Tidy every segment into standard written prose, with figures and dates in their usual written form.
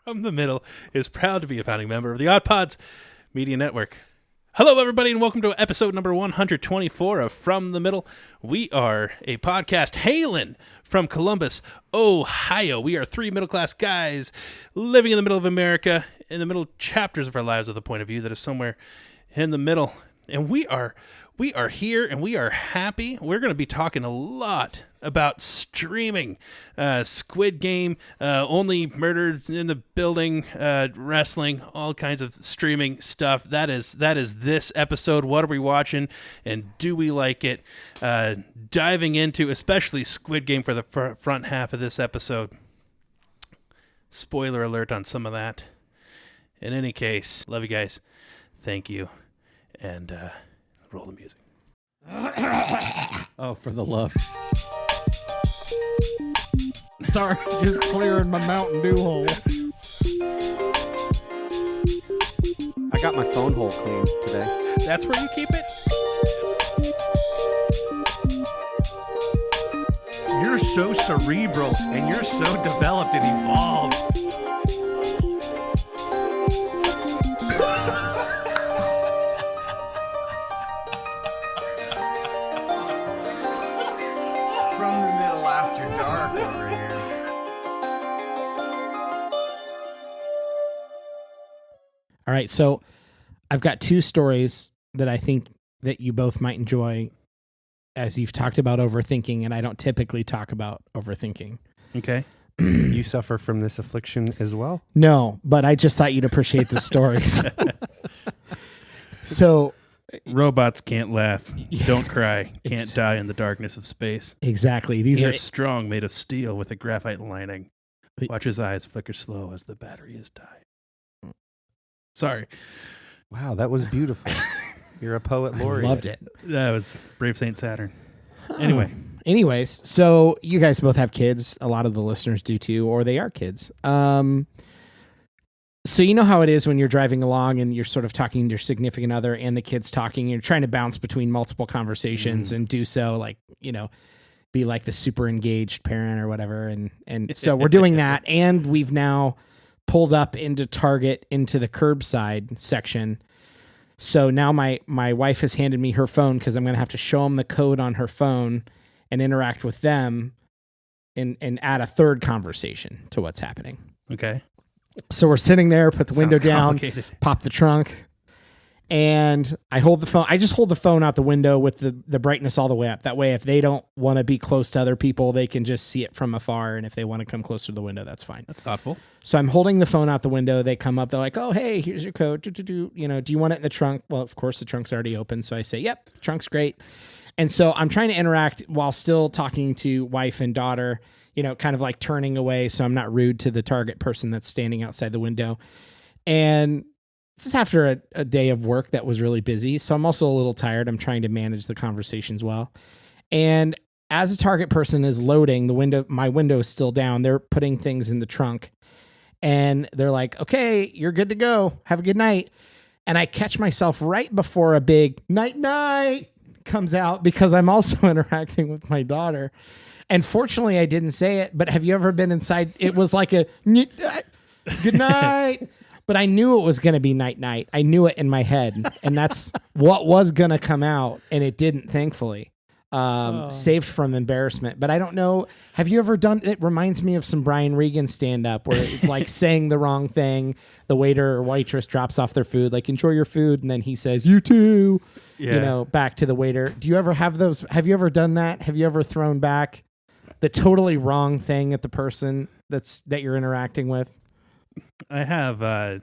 From the Middle is proud to be a founding member of the Odd Pods Media Network. Hello, everybody, and welcome to episode number 124 of From the Middle. We are a podcast hailing from Columbus, Ohio. We are three middle-class guys living in the middle of America, in the middle chapters of our lives with a point of view that is somewhere in the middle. And we are here, and we are happy. We're going to be talking a lot about streaming, Squid Game, Only Murders in the Building, wrestling, all kinds of streaming stuff. That is this episode. What are we watching, and do we like it? Diving into especially Squid Game for the front half of this episode. Spoiler alert on some of that. In any case, love you guys. Thank you. And roll the music. Oh, for the love. Sorry, just clearing my Mountain Dew hole. I got my phone hole cleaned today. That's where you keep it? You're so cerebral and you're so developed and evolved. From the Middle after dark over here. All right, so I've got two stories that I think that you both might enjoy, as you've talked about overthinking, and I don't typically talk about overthinking. Okay. You suffer from this affliction as well? No, but I just thought you'd appreciate the stories. So, Robots can't laugh. Don't cry. Can't It's- die in the darkness of space. exactly. These You're are strong, made of steel with a graphite lining. Watch his eyes flicker slow as the battery is dying. Sorry. Wow, that was beautiful. You're a poet I laureate. loved it. That was Brave Saint Saturn. Anyway. Anyways, so you guys both have kids. A lot of the listeners do too, or they are kids. So you know how it is when you're driving along and you're sort of talking to your significant other and the kids talking, and you're trying to bounce between multiple conversations and do so like, be like the super engaged parent or whatever. And so we're doing that. And we've now pulled up into Target into the curbside section. So now my wife has handed me her phone because I'm going to have to show them the code on her phone and interact with them and add a third conversation to what's happening. Okay. So we're sitting there, put the window Sounds down, complicated. pop the trunk, and I hold the phone. I just hold the phone out the window with the brightness all the way up. That way, if they don't want to be close to other people, they can just see it from afar. And if they want to come closer to the window, that's fine. That's thoughtful. So I'm holding the phone out the window. They come up. They're like, "Oh, hey, here's your code. Do you want it in the trunk?" Well, of course, the trunk's already open. So I say, "Yep, trunk's great." And so I'm trying to interact while still talking to wife and daughter, kind of like turning away so I'm not rude to the Target person that's standing outside the window. And this is after a day of work that was really busy. So I'm also a little tired. I'm trying to manage the conversations well. And as a Target person is loading my window is still down. They're putting things in the trunk and they're like, "Okay, you're good to go. Have a good night." And I catch myself right before a big night comes out because I'm also interacting with my daughter. And fortunately, I didn't say it, but have you ever been inside? It was like a good night, but I knew it was going to be night. I knew it in my head, and that's what was going to come out, and it didn't, thankfully. Saved from embarrassment. But I don't know. Have you ever done, it reminds me of some Brian Regan stand-up where it's like saying the wrong thing. The waiter or waitress drops off their food, like, "Enjoy your food," and then he says, "You too," back to the waiter. Do you ever have those? Have you ever done that? Have you ever thrown back the totally wrong thing at the person that you're interacting with? I have a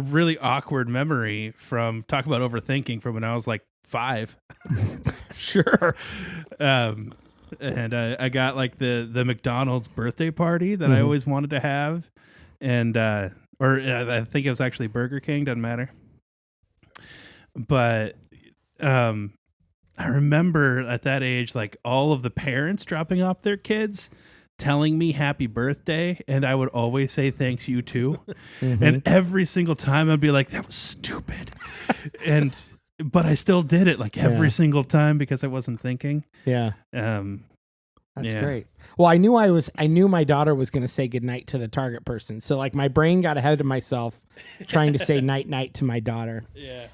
really awkward memory from talk about overthinking from when I was like 5. Sure. And I got like the McDonald's birthday party that I always wanted to have. And, or I think it was actually Burger King, doesn't matter. But, I remember at that age, like all of the parents dropping off their kids, telling me happy birthday, and I would always say thanks, you too. And every single time I'd be like, that was stupid. But I still did it like every single time because I wasn't thinking. Yeah. That's Yeah. great. Well, I knew my daughter was going to say goodnight to the target person. So like my brain got ahead of myself trying to say night to my daughter. Yeah.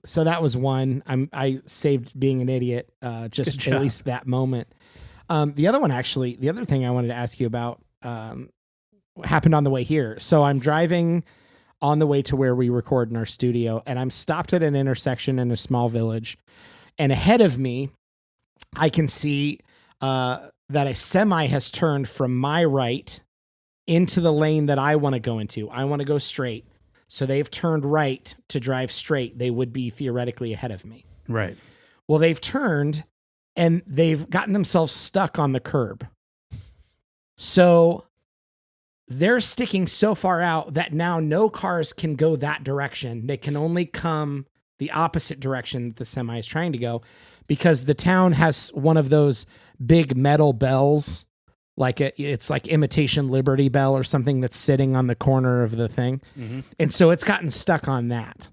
So that was one. I saved being an idiot, just Good job. at least that moment. The other thing I wanted to ask you about, happened on the way here. So I'm driving on the way to where we record in our studio, and I'm stopped at an intersection in a small village, and ahead of me, I can see, that a semi has turned from my right into the lane that I want to go into. I want to go straight. So they've turned right to drive straight. They would be theoretically ahead of me. Right. Well, they've turned and they've gotten themselves stuck on the curb. So they're sticking so far out that now no cars can go that direction. They can only come the opposite direction that the semi is trying to go, because the town has one of those big metal bells, like it's like imitation Liberty Bell or something that's sitting on the corner of the thing. Mm-hmm. And so it's gotten stuck on that.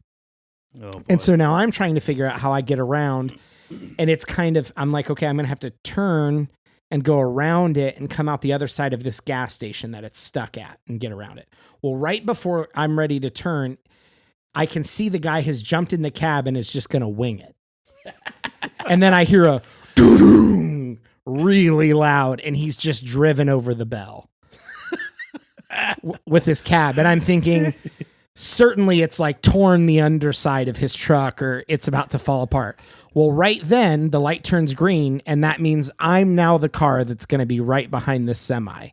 Oh, boy. And so now I'm trying to figure out how I get around, and it's kind of, I'm like, okay, I'm going to have to turn and go around it and come out the other side of this gas station that it's stuck at and get around it. Well, right before I'm ready to turn, I can see the guy has jumped in the cab and is just going to wing it. And then I hear a doo-doo really loud, and he's just driven over the bell with his cab. And I'm thinking, certainly it's like torn the underside of his truck, or it's about to fall apart. Well, right then the light turns green, and that means I'm now the car that's going to be right behind this semi,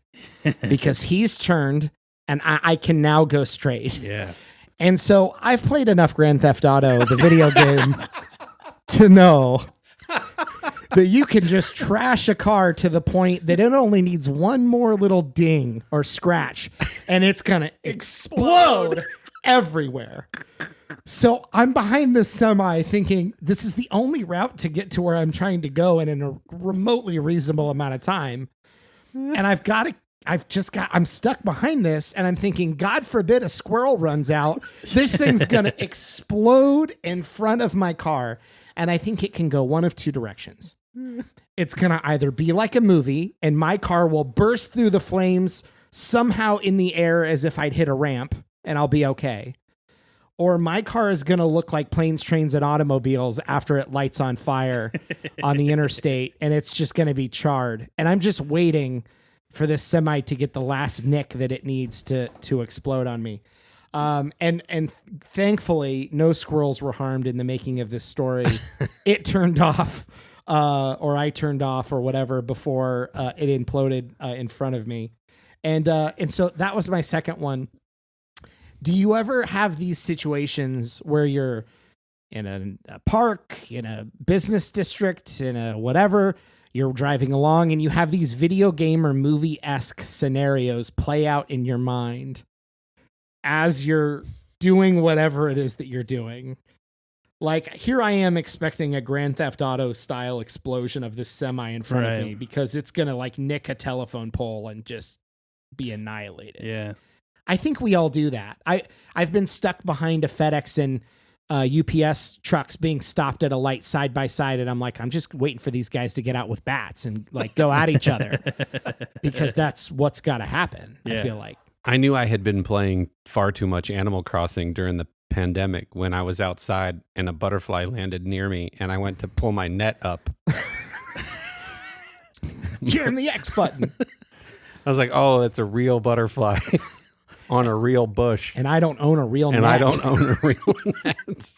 because he's turned and I can now go straight. Yeah. And so I've played enough Grand Theft Auto, the video game, to know that you can just trash a car to the point that it only needs one more little ding or scratch, and it's going to explode everywhere. So I'm behind this semi thinking this is the only route to get to where I'm trying to go and in a remotely reasonable amount of time. And I'm stuck behind this, and I'm thinking, God forbid a squirrel runs out. This thing's going to explode in front of my car. And I think it can go one of two directions. It's going to either be like a movie, and my car will burst through the flames somehow in the air as if I'd hit a ramp, and I'll be okay. Or my car is going to look like Planes, Trains, and Automobiles after it lights on fire on the interstate, and it's just going to be charred. And I'm just waiting for this semi to get the last nick that it needs to explode on me. And thankfully, no squirrels were harmed in the making of this story. It turned off, or I turned off, or whatever, before it imploded in front of me. And so that was my second one. Do you ever have these situations where you're in a park, in a business district, in a whatever, you're driving along, and you have these video game or movie-esque scenarios play out in your mind as you're doing whatever it is that you're doing? Like, here I am expecting a Grand Theft Auto style explosion of this semi in front of me, because it's going to like nick a telephone pole and just be annihilated. Yeah. I think we all do that. I've been stuck behind a FedEx and UPS trucks being stopped at a light side by side, and I'm like, I'm just waiting for these guys to get out with bats and like go at each other, because that's what's got to happen. Yeah. I feel like. I knew I had been playing far too much Animal Crossing during the pandemic when I was outside and a butterfly landed near me, and I went to pull my net up. Jam the X button. I was like, oh, that's a real butterfly on a real bush. And I don't own a real net. And I don't own a real net.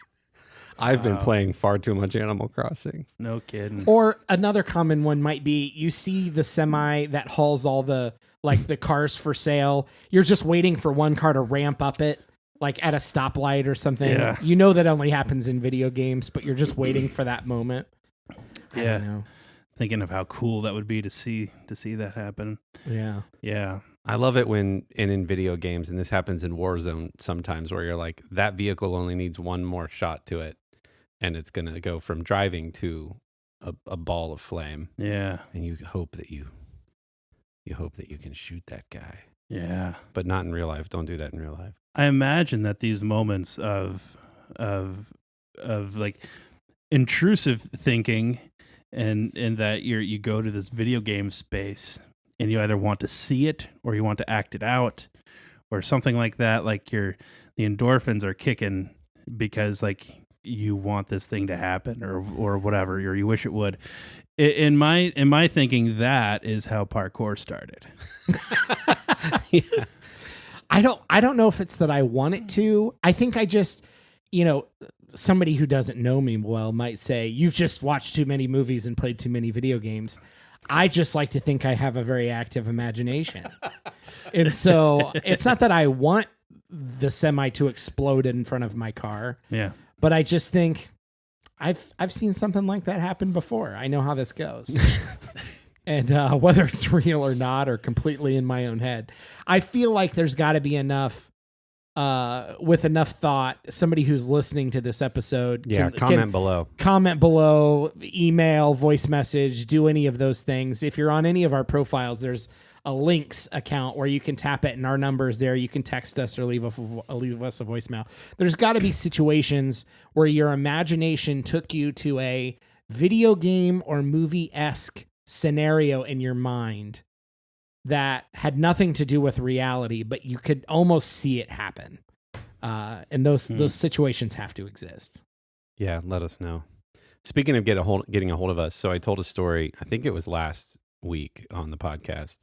I've been playing far too much Animal Crossing. No kidding. Or another common one might be, you see the semi that hauls all the cars for sale. You're just waiting for one car to ramp up it, like at a stoplight or something. Yeah. You know that only happens in video games, but you're just waiting for that moment. I don't know. Thinking of how cool that would be to see that happen. Yeah. Yeah. I love it when in video games, and this happens in Warzone sometimes, where you're like, that vehicle only needs one more shot to it, and it's going to go from driving to a ball of flame. Yeah. And you hope that you can shoot that guy. Yeah. But not in real life. Don't do that in real life. I imagine that these moments of like intrusive thinking and that you go to this video game space and you either want to see it or you want to act it out or something like that. Like the endorphins are kicking because like you want this thing to happen or whatever, or you wish it would. In my thinking, that is how parkour started. Yeah. I don't know if it's that I want it to. I think I just, somebody who doesn't know me well might say, you've just watched too many movies and played too many video games. I just like to think I have a very active imagination. And so it's not that I want the semi to explode in front of my car. Yeah. But I just think I've seen something like that happen before. I know how this goes. And whether it's real or not, or completely in my own head, I feel like there's got to be enough, with enough thought, somebody who's listening to this episode. Comment below, email, voice message, do any of those things. If you're on any of our profiles, there's a links account where you can tap it and our number's there. You can text us or leave us a voicemail. There's got to be situations where your imagination took you to a video game or movie-esque scenario in your mind that had nothing to do with reality, but you could almost see it happen. And those situations have to exist. Yeah, let us know. Speaking of getting a hold of us, so I told a story, I think it was last week on the podcast,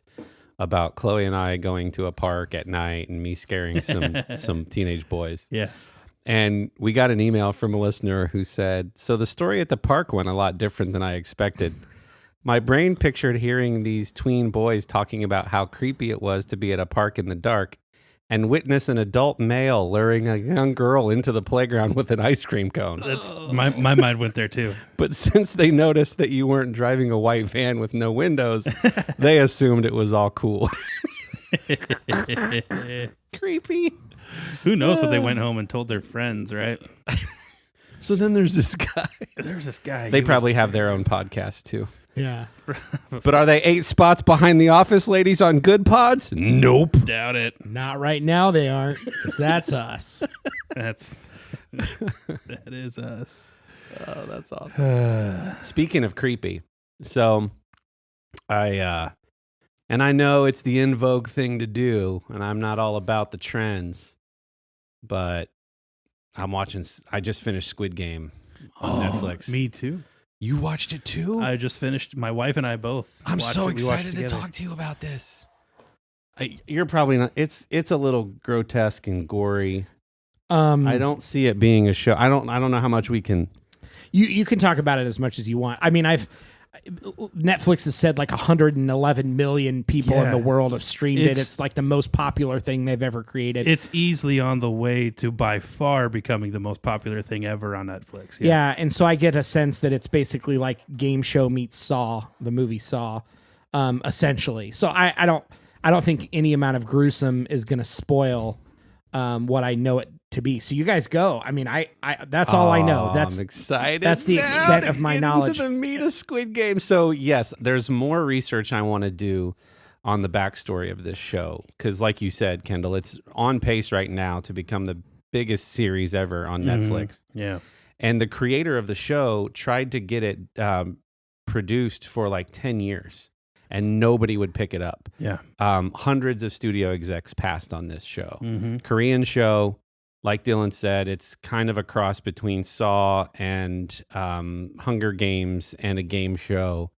about Chloe and I going to a park at night and me scaring some teenage boys. Yeah. And we got an email from a listener who said, so the story at the park went a lot different than I expected. My brain pictured hearing these tween boys talking about how creepy it was to be at a park in the dark and witness an adult male luring a young girl into the playground with an ice cream cone. That's my mind went there too. But since they noticed that you weren't driving a white van with no windows, they assumed it was all cool. Creepy. Who knows what they went home and told their friends, right? So then there's this guy. There's this guy. They probably have their own podcast too. Yeah. But are they 8 spots behind the office ladies on Good Pods? Nope. Doubt it. Not right now they aren't, because that's us. That is us. Oh, that's awesome. Speaking of creepy, so I know it's the in vogue thing to do, and I'm not all about the trends, but I just finished Squid Game on Netflix. Me too. You watched it too? I just finished. My wife and I both. I'm so excited to talk to you about this. You're probably not. It's a little grotesque and gory. I don't see it being a show. I don't know how much we can. You can talk about it as much as you want. I mean, Netflix has said like 111 million people in the world have streamed it. It's like the most popular thing they've ever created. It's easily on the way to by far becoming the most popular thing ever on Netflix. Yeah, and so I get a sense that it's basically like Game Show meets Saw, the movie Saw, essentially. So I don't think any amount of gruesome is going to spoil what I know it to be. So you guys go. I mean, I that's all I know. I'm excited. That's the extent of my knowledge. Into the meat of Squid Game. So yes, there's more research I want to do on the backstory of this show because, like you said, Kendall, it's on pace right now to become the biggest series ever on Netflix. Yeah, and the creator of the show tried to get it produced for like 10 years. And nobody would pick it up. Yeah. Hundreds of studio execs passed on this show. Mm-hmm. Korean show, like Dillon said, it's kind of a cross between Saw and Hunger Games and a game show.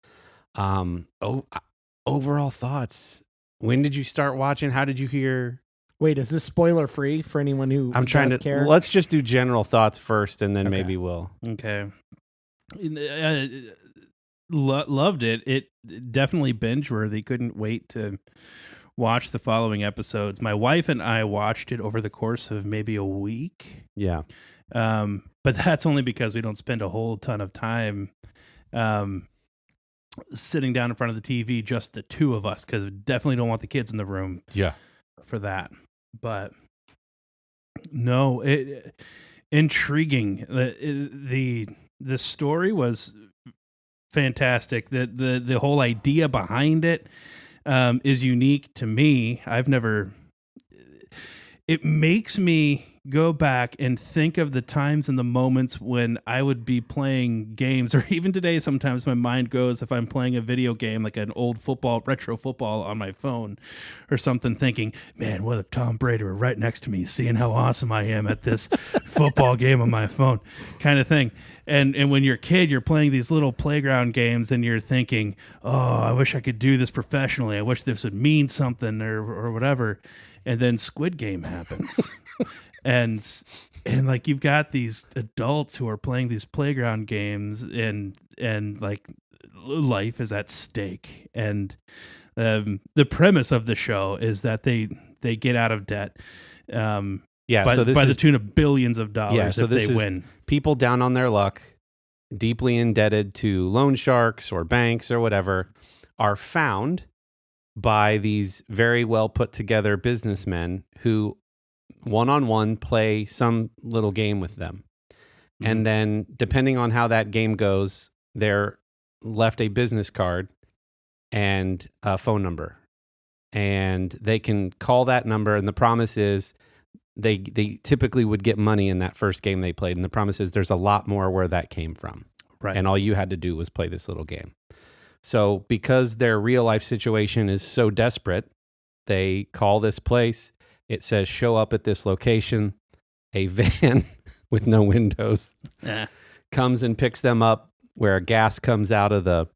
Overall thoughts. When did you start watching? How did you hear? Wait, is this spoiler free for anyone who does care? Let's just do general thoughts first, and then maybe we'll. Okay. Loved it. It definitely binge worthy. Couldn't wait to watch the following episodes. My wife and I watched it over the course of maybe a week. Yeah. But that's only because we don't spend a whole ton of time sitting down in front of the TV, just the two of us, because we definitely don't want the kids in the room. Yeah. For that. But no, it intriguing. The story was fantastic. The whole idea behind it is unique to me. It makes me go back and think of the times and the moments when I would be playing games, or even today, sometimes my mind goes if I'm playing a video game, like an old retro football on my phone or something, thinking, man, what if Tom Brady were right next to me, seeing how awesome I am at this football game on my phone, kind of thing. And when you're a kid, you're playing these little playground games and you're thinking, oh, I wish I could do this professionally. I wish this would mean something or whatever. And then Squid Game happens. And like you've got these adults who are playing these playground games and like life is at stake. And the premise of the show is that they get out of debt. By the tune of billions of dollars if they win. People down on their luck, deeply indebted to loan sharks or banks or whatever, are found by these very well put together businessmen who one-on-one play some little game with them. Mm-hmm. And then depending on how that game goes, they're left a business card and a phone number. And they can call that number, and the promise is they typically would get money in that first game they played, and the promise is there's a lot more where that came from. Right. And all you had to do was play this little game. So because their real life situation is so desperate, they call this place. It says, show up at this location. A van with no windows comes and picks them up, where gas comes out of the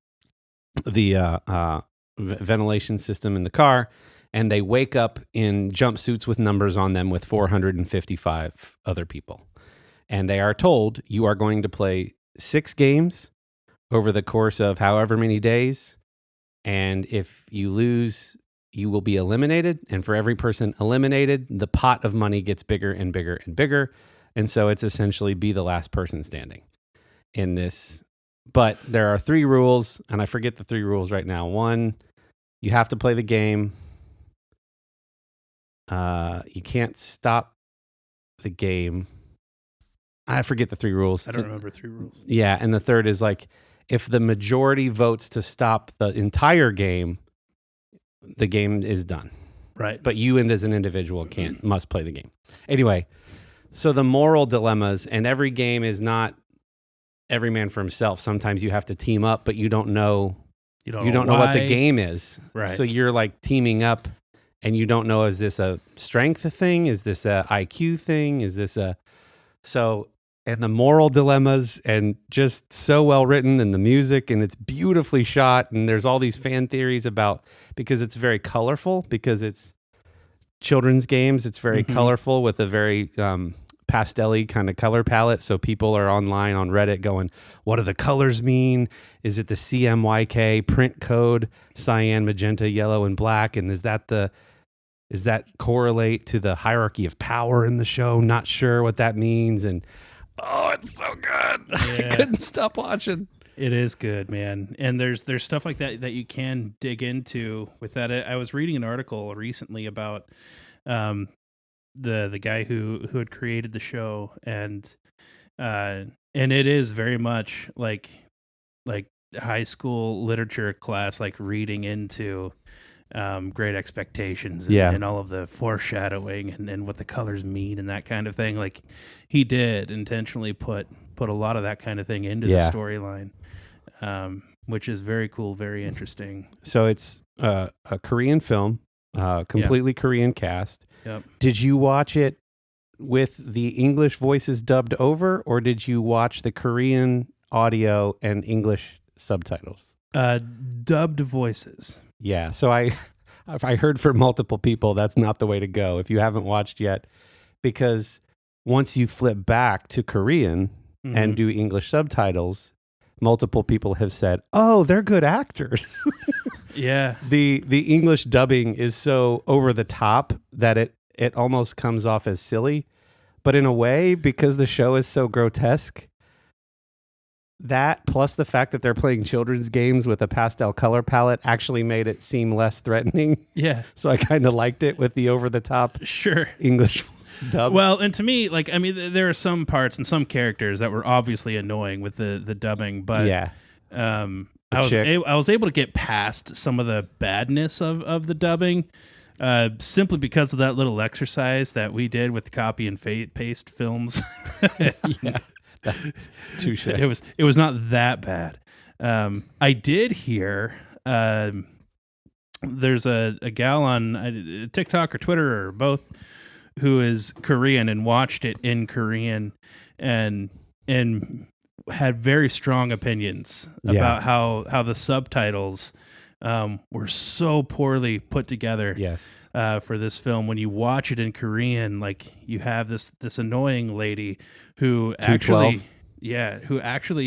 ventilation system in the car. And they wake up in jumpsuits with numbers on them with 455 other people. And they are told, you are going to play 6 games over the course of however many days. And if you lose, you will be eliminated. And for every person eliminated, the pot of money gets bigger and bigger and bigger. And so it's essentially be the last person standing in this. But there are 3 rules, and I forget the 3 rules right now. 1, you have to play the game. You can't stop the game. I forget the 3 rules. I don't remember 3 rules. Yeah, and the third is like, if the majority votes to stop the entire game, the game is done. Right. But you as an individual must play the game. Anyway, so the moral dilemmas, and every game is not every man for himself. Sometimes you have to team up, but you don't know what the game is. Right. So you're like teaming up, and you don't know, is this a strength thing? Is this a IQ thing? Is this and the moral dilemmas, and just so well written, and the music, and it's beautifully shot, and there's all these fan theories about, because it's very colorful, because it's children's games, it's very colorful with a very pastel-y kind of color palette. So people are online on Reddit going, what do the colors mean? Is it the CMYK print code, cyan, magenta, yellow, and black? And does that correlate to the hierarchy of power in the show? Not sure what that means. And oh, it's so good. Yeah. I couldn't stop watching. It is good, man. And there's stuff like that you can dig into with that. I was reading an article recently about the guy who had created the show, and it is very much like high school literature class, like reading into Great Expectations and all of the foreshadowing and what the colors mean and that kind of thing. Like, he did intentionally put a lot of that kind of thing into the storyline, which is very cool, very interesting. So it's a Korean film, completely Korean cast. Yep. Did you watch it with the English voices dubbed over, or did you watch the Korean audio and English subtitles? Dubbed voices. Yeah, so I heard from multiple people that's not the way to go if you haven't watched yet, because once you flip back to Korean and do English subtitles, multiple people have said, "Oh, they're good actors." Yeah. The English dubbing is so over the top that it almost comes off as silly, but in a way, because the show is so grotesque, that plus the fact that they're playing children's games with a pastel color palette actually made it seem less threatening. Yeah. So I kind of liked it with the over the top English dub. Well, and to me, like, I mean, there are some parts and some characters that were obviously annoying with the dubbing, but I was able to get past some of the badness of the dubbing. simply because of that little exercise that we did with copy and paste films. Yeah, touche. It was not that bad. I did hear there's a gal on TikTok or Twitter or both who is Korean and watched it in Korean and had very strong opinions about how the subtitles were so poorly put together. Yes. For this film, when you watch it in Korean, like you have this annoying lady who actually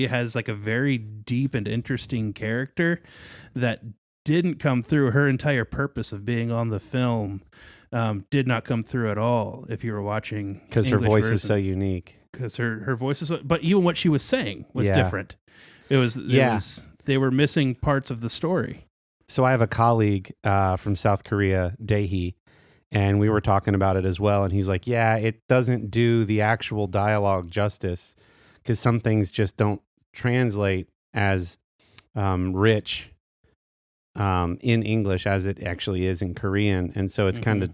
has like a very deep and interesting character that didn't come through. Her entire purpose of being on the film did not come through at all if you were watching, because her voice is so unique. Because her voice is, but even what she was saying was different. It was they were missing parts of the story. So I have a colleague from South Korea, Daehee, and we were talking about it as well. And he's like, yeah, it doesn't do the actual dialogue justice because some things just don't translate as rich in English as it actually is in Korean. And so it's kind of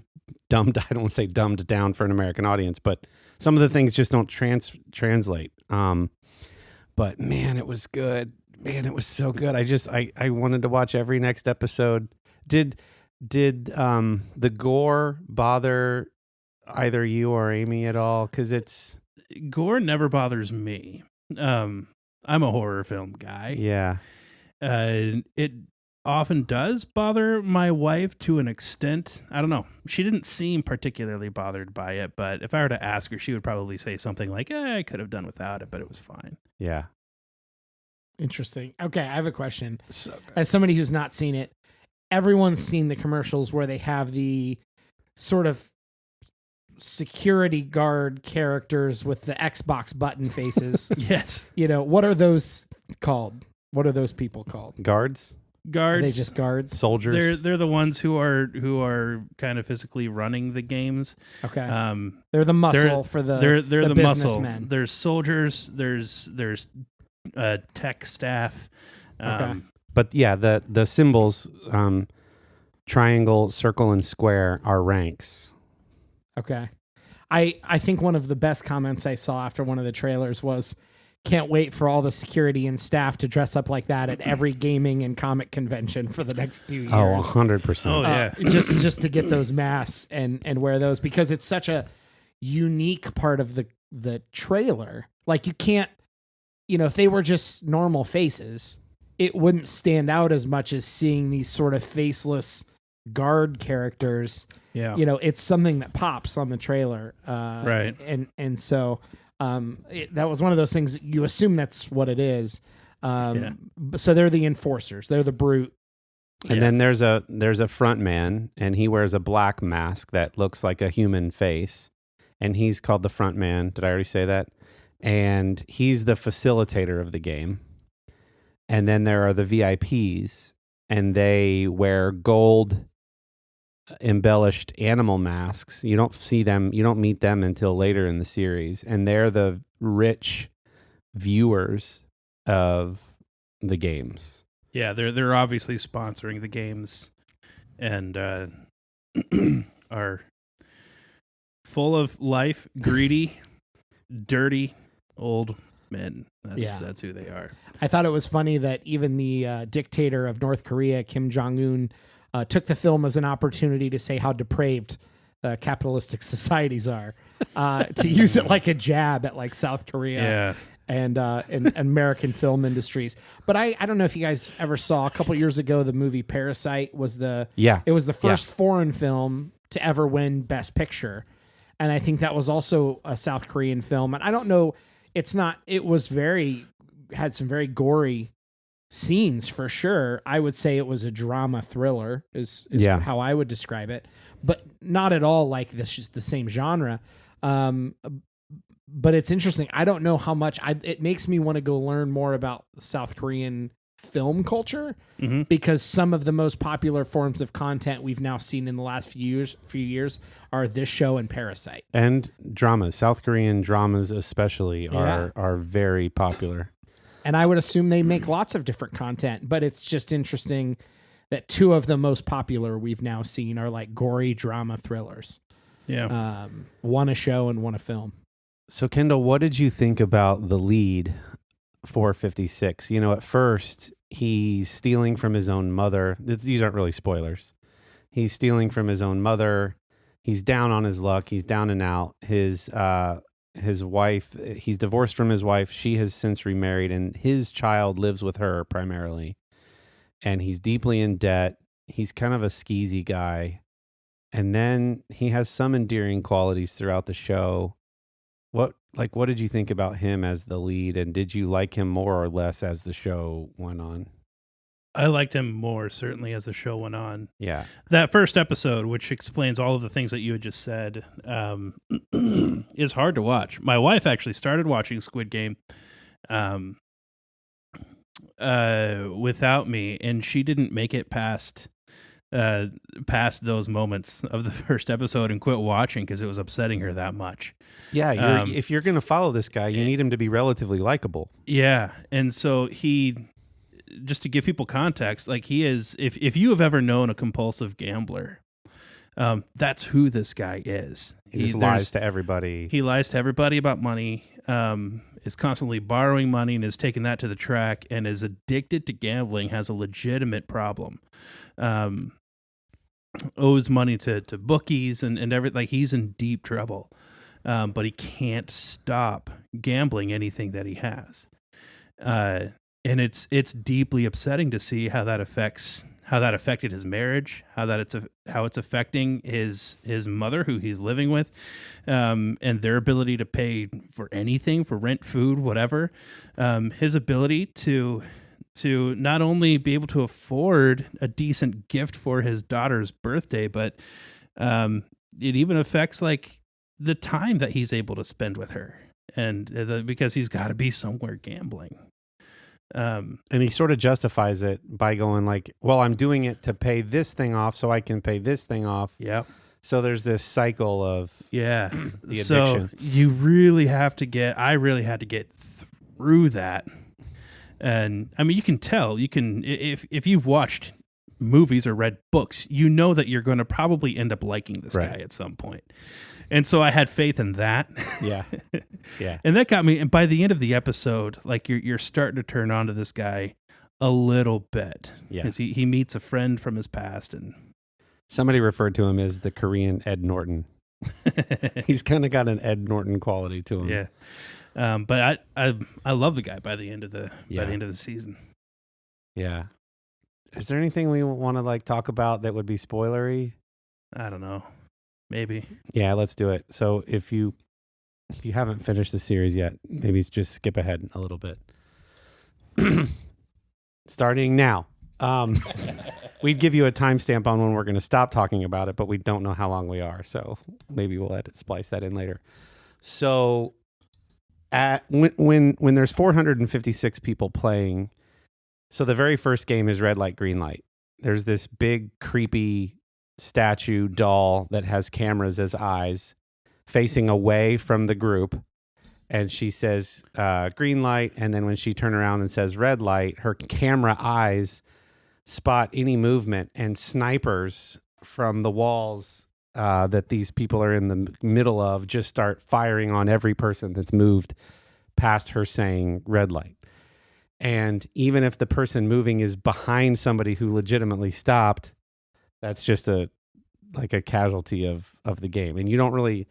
dumbed, I don't want to say dumbed down for an American audience, but some of the things just don't translate. But man, it was good. Man, it was so good. I wanted to watch every next episode. Did the gore bother either you or Amy at all? Because gore never bothers me. I'm a horror film guy. Yeah. It often does bother my wife to an extent. I don't know. She didn't seem particularly bothered by it, but if I were to ask her, she would probably say something like, I could have done without it, but it was fine. Yeah. Interesting. Okay, I have a question. So good. As somebody who's not seen it, everyone's seen the commercials where they have the sort of security guard characters with the Xbox button faces. Yes. What are those called? What are those people called? Guards? Guards. Are they just guards? Soldiers? They're the ones who are kind of physically running the games. Okay. They're the muscle for the they're the muscle. businessmen. There's soldiers. There's tech staff. Okay. But yeah, the symbols, triangle, circle, and square are ranks. Okay. I think one of the best comments I saw after one of the trailers was, can't wait for all the security and staff to dress up like that at every gaming and comic convention for the next 2 years. Oh, 100%. Oh, yeah. Just to get those masks and wear those, because it's such a unique part of the trailer. Like you can't, if they were just normal faces, it wouldn't stand out as much as seeing these sort of faceless guard characters. Yeah. It's something that pops on the trailer. Right. And so that was one of those things that you assume that's what it is. So they're the enforcers. They're the brute. And then there's a front man, and he wears a black mask that looks like a human face, and he's called the front man. Did I already say that? And he's the facilitator of the game. And then there are the VIPs, and they wear gold embellished animal masks. You don't meet them until later in the series, and they're the rich viewers of the games. Yeah, they're obviously sponsoring the games and are full of life, greedy, dirty old men. That's who they are. I thought it was funny that even the dictator of North Korea, Kim Jong-un, took the film as an opportunity to say how depraved capitalistic societies are, to use it like a jab at like South Korea and American film industries. But I don't know if you guys ever saw, a couple years ago, the movie Parasite was the first foreign film to ever win Best Picture. And I think that was also a South Korean film. And I don't know, had some very gory scenes for sure. I would say it was a drama thriller is how I would describe it, but not at all like this, just the same genre. But it's interesting. I don't know how much it makes me want to go learn more about South Korean film culture, because some of the most popular forms of content we've now seen in the last few years are this show and Parasite. And dramas. South Korean dramas especially are very popular. And I would assume they make lots of different content, but it's just interesting that two of the most popular we've now seen are like gory drama thrillers. Yeah. One a show and one a film. So, Kendall, what did you think about the lead for 56? You know, at first, he's stealing from his own mother. These aren't really spoilers. He's stealing from his own mother. He's down on his luck. He's down and out. His wife, he's divorced from his wife. She has since remarried, and his child lives with her primarily. And he's deeply in debt. He's kind of a skeezy guy. And then he has some endearing qualities throughout the show. What did you think about him as the lead, and did you like him more or less as the show went on? I liked him more, certainly, as the show went on. Yeah. That first episode, which explains all of the things that you had just said, is hard to watch. My wife actually started watching Squid Game without me, and she didn't make it past those moments of the first episode and quit watching because it was upsetting her that much. Yeah, if you're going to follow this guy, you need him to be relatively likable. Yeah, and so just to give people context, like he is, if you have ever known a compulsive gambler, that's who this guy is. He just lies to everybody. He lies to everybody about money, is constantly borrowing money and is taking that to the track, and is addicted to gambling, has a legitimate problem. Owes money to bookies and everything. Like, he's in deep trouble. But he can't stop gambling anything that he has. And it's deeply upsetting to see how that affected his marriage, how it's affecting his mother, who he's living with, and their ability to pay for anything, for rent, food, whatever. His ability to not only be able to afford a decent gift for his daughter's birthday, but it even affects like the time that he's able to spend with her, and because he's got to be somewhere gambling. And he sort of justifies it by going like, well, I'm doing it to pay this thing off so I can pay this thing off. Yep. So there's this cycle of the addiction. So you really have to I really had to get through that. And I mean, you can tell, if you've watched movies or read books, you know that you're going to probably end up liking this guy at some point. And so I had faith in that. Yeah. Yeah. And that got me. And by the end of the episode, like you're starting to turn on to this guy a little bit. Yeah. Because he meets a friend from his past. And somebody referred to him as the Korean Ed Norton. He's kind of got an Ed Norton quality to him. Yeah. But I love the guy by the end of the season. Yeah. Is there anything we want to like talk about that would be spoilery? I don't know. Maybe. Yeah, let's do it. So if you haven't finished the series yet, maybe just skip ahead a little bit. Starting now. We'd give you a timestamp on when we're going to stop talking about it, but we don't know how long we are. So maybe we'll splice that in later. So when there's 456 people playing, so the very first game is red light, green light. There's this big creepy statue doll that has cameras as eyes facing away from the group, and she says green light, and then when she turns around and says red light, her camera eyes spot any movement, and snipers from the walls that these people are in the middle of just start firing on every person that's moved past her saying red light. And even if the person moving is behind somebody who legitimately stopped, that's just a casualty of the game. And you don't really,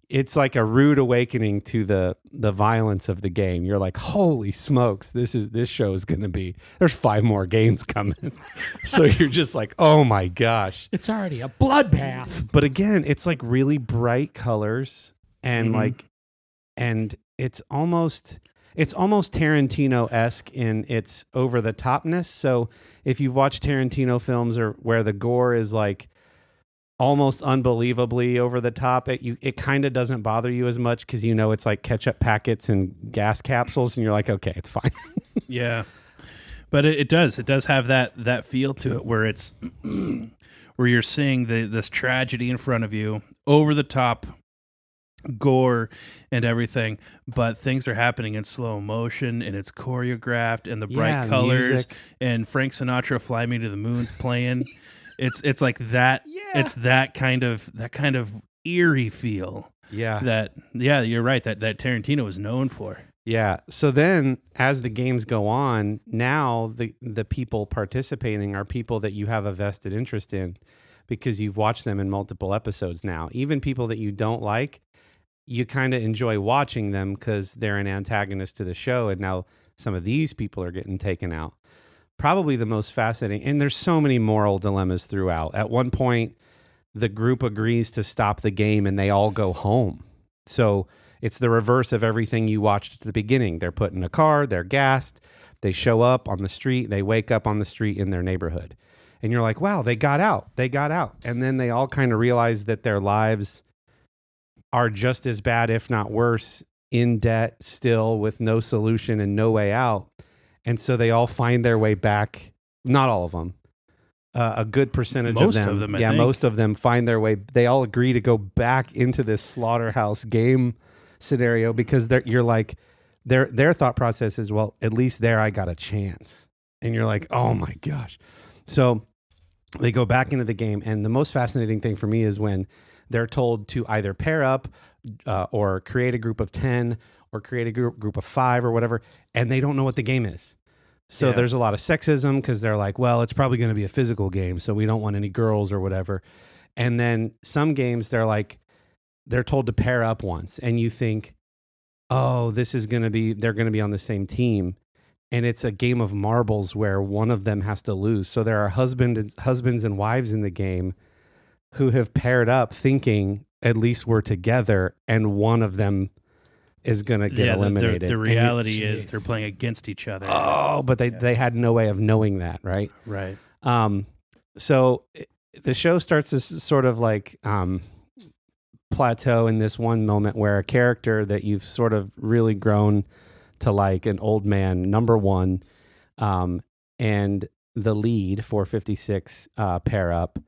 it's like a rude awakening to the violence of the game. You're like, holy smokes, this show is going to be, there's 5 more games coming. So you're just like, oh my gosh. It's already a bloodbath. But again, it's like really bright colors and and it's almost Tarantino-esque in its over the topness. So if you've watched Tarantino films or where the gore is like almost unbelievably over the top, it kind of doesn't bother you as much because you know it's like ketchup packets and gas capsules, and you're like, okay, it's fine. Yeah, but it does have that feel to it where it's where you're seeing this tragedy in front of you, over the top gore and everything, but things are happening in slow motion and it's choreographed and the bright colors music. and Frank Sinatra Fly Me to the Moon's playing. It's like that. Yeah. It's that kind of eerie feel. Yeah. You're right. That Tarantino is known for. Yeah. So then as the games go on, now the people participating are people that you have a vested interest in because you've watched them in multiple episodes now. Even people that you don't like, you kind of enjoy watching them because they're an antagonist to the show. And now some of these people are getting taken out. Probably the most fascinating. And there's so many moral dilemmas throughout. At one point, the group agrees to stop the game and they all go home. So it's the reverse of everything you watched at the beginning. They're put in a car, they're gassed, they show up on the street, they wake up on the street in their neighborhood. And you're like, wow, they got out. And then they all kind of realize that their lives are just as bad, if not worse, in debt still with no solution and no way out. And so they all find their way back. Not all of them. A good percentage Most of them. of them, I think. Most of them find their way. They all agree to go back into this slaughterhouse game scenario because you're like, their thought process is, well, at least there I got a chance. And you're like, oh my gosh. So they go back into the game. And the most fascinating thing for me is when they're told to either pair up or create a group of 10 or create a group of 5 or whatever. And they don't know what the game is. So there's a lot of sexism because they're like, well, it's probably going to be a physical game, so we don't want any girls or whatever. And then some games, they're told to pair up once, and you think, oh, they're going to be on the same team. And it's a game of marbles where one of them has to lose. So there are husbands and wives in the game who have paired up thinking at least we're together, and one of them is going to get eliminated. The reality is they're playing against each other. Oh, but they had no way of knowing that, right? Right. So the show starts this sort of like plateau in this one moment where a character that you've sort of really grown to like, an old man, number one, and the lead, 456, pair up,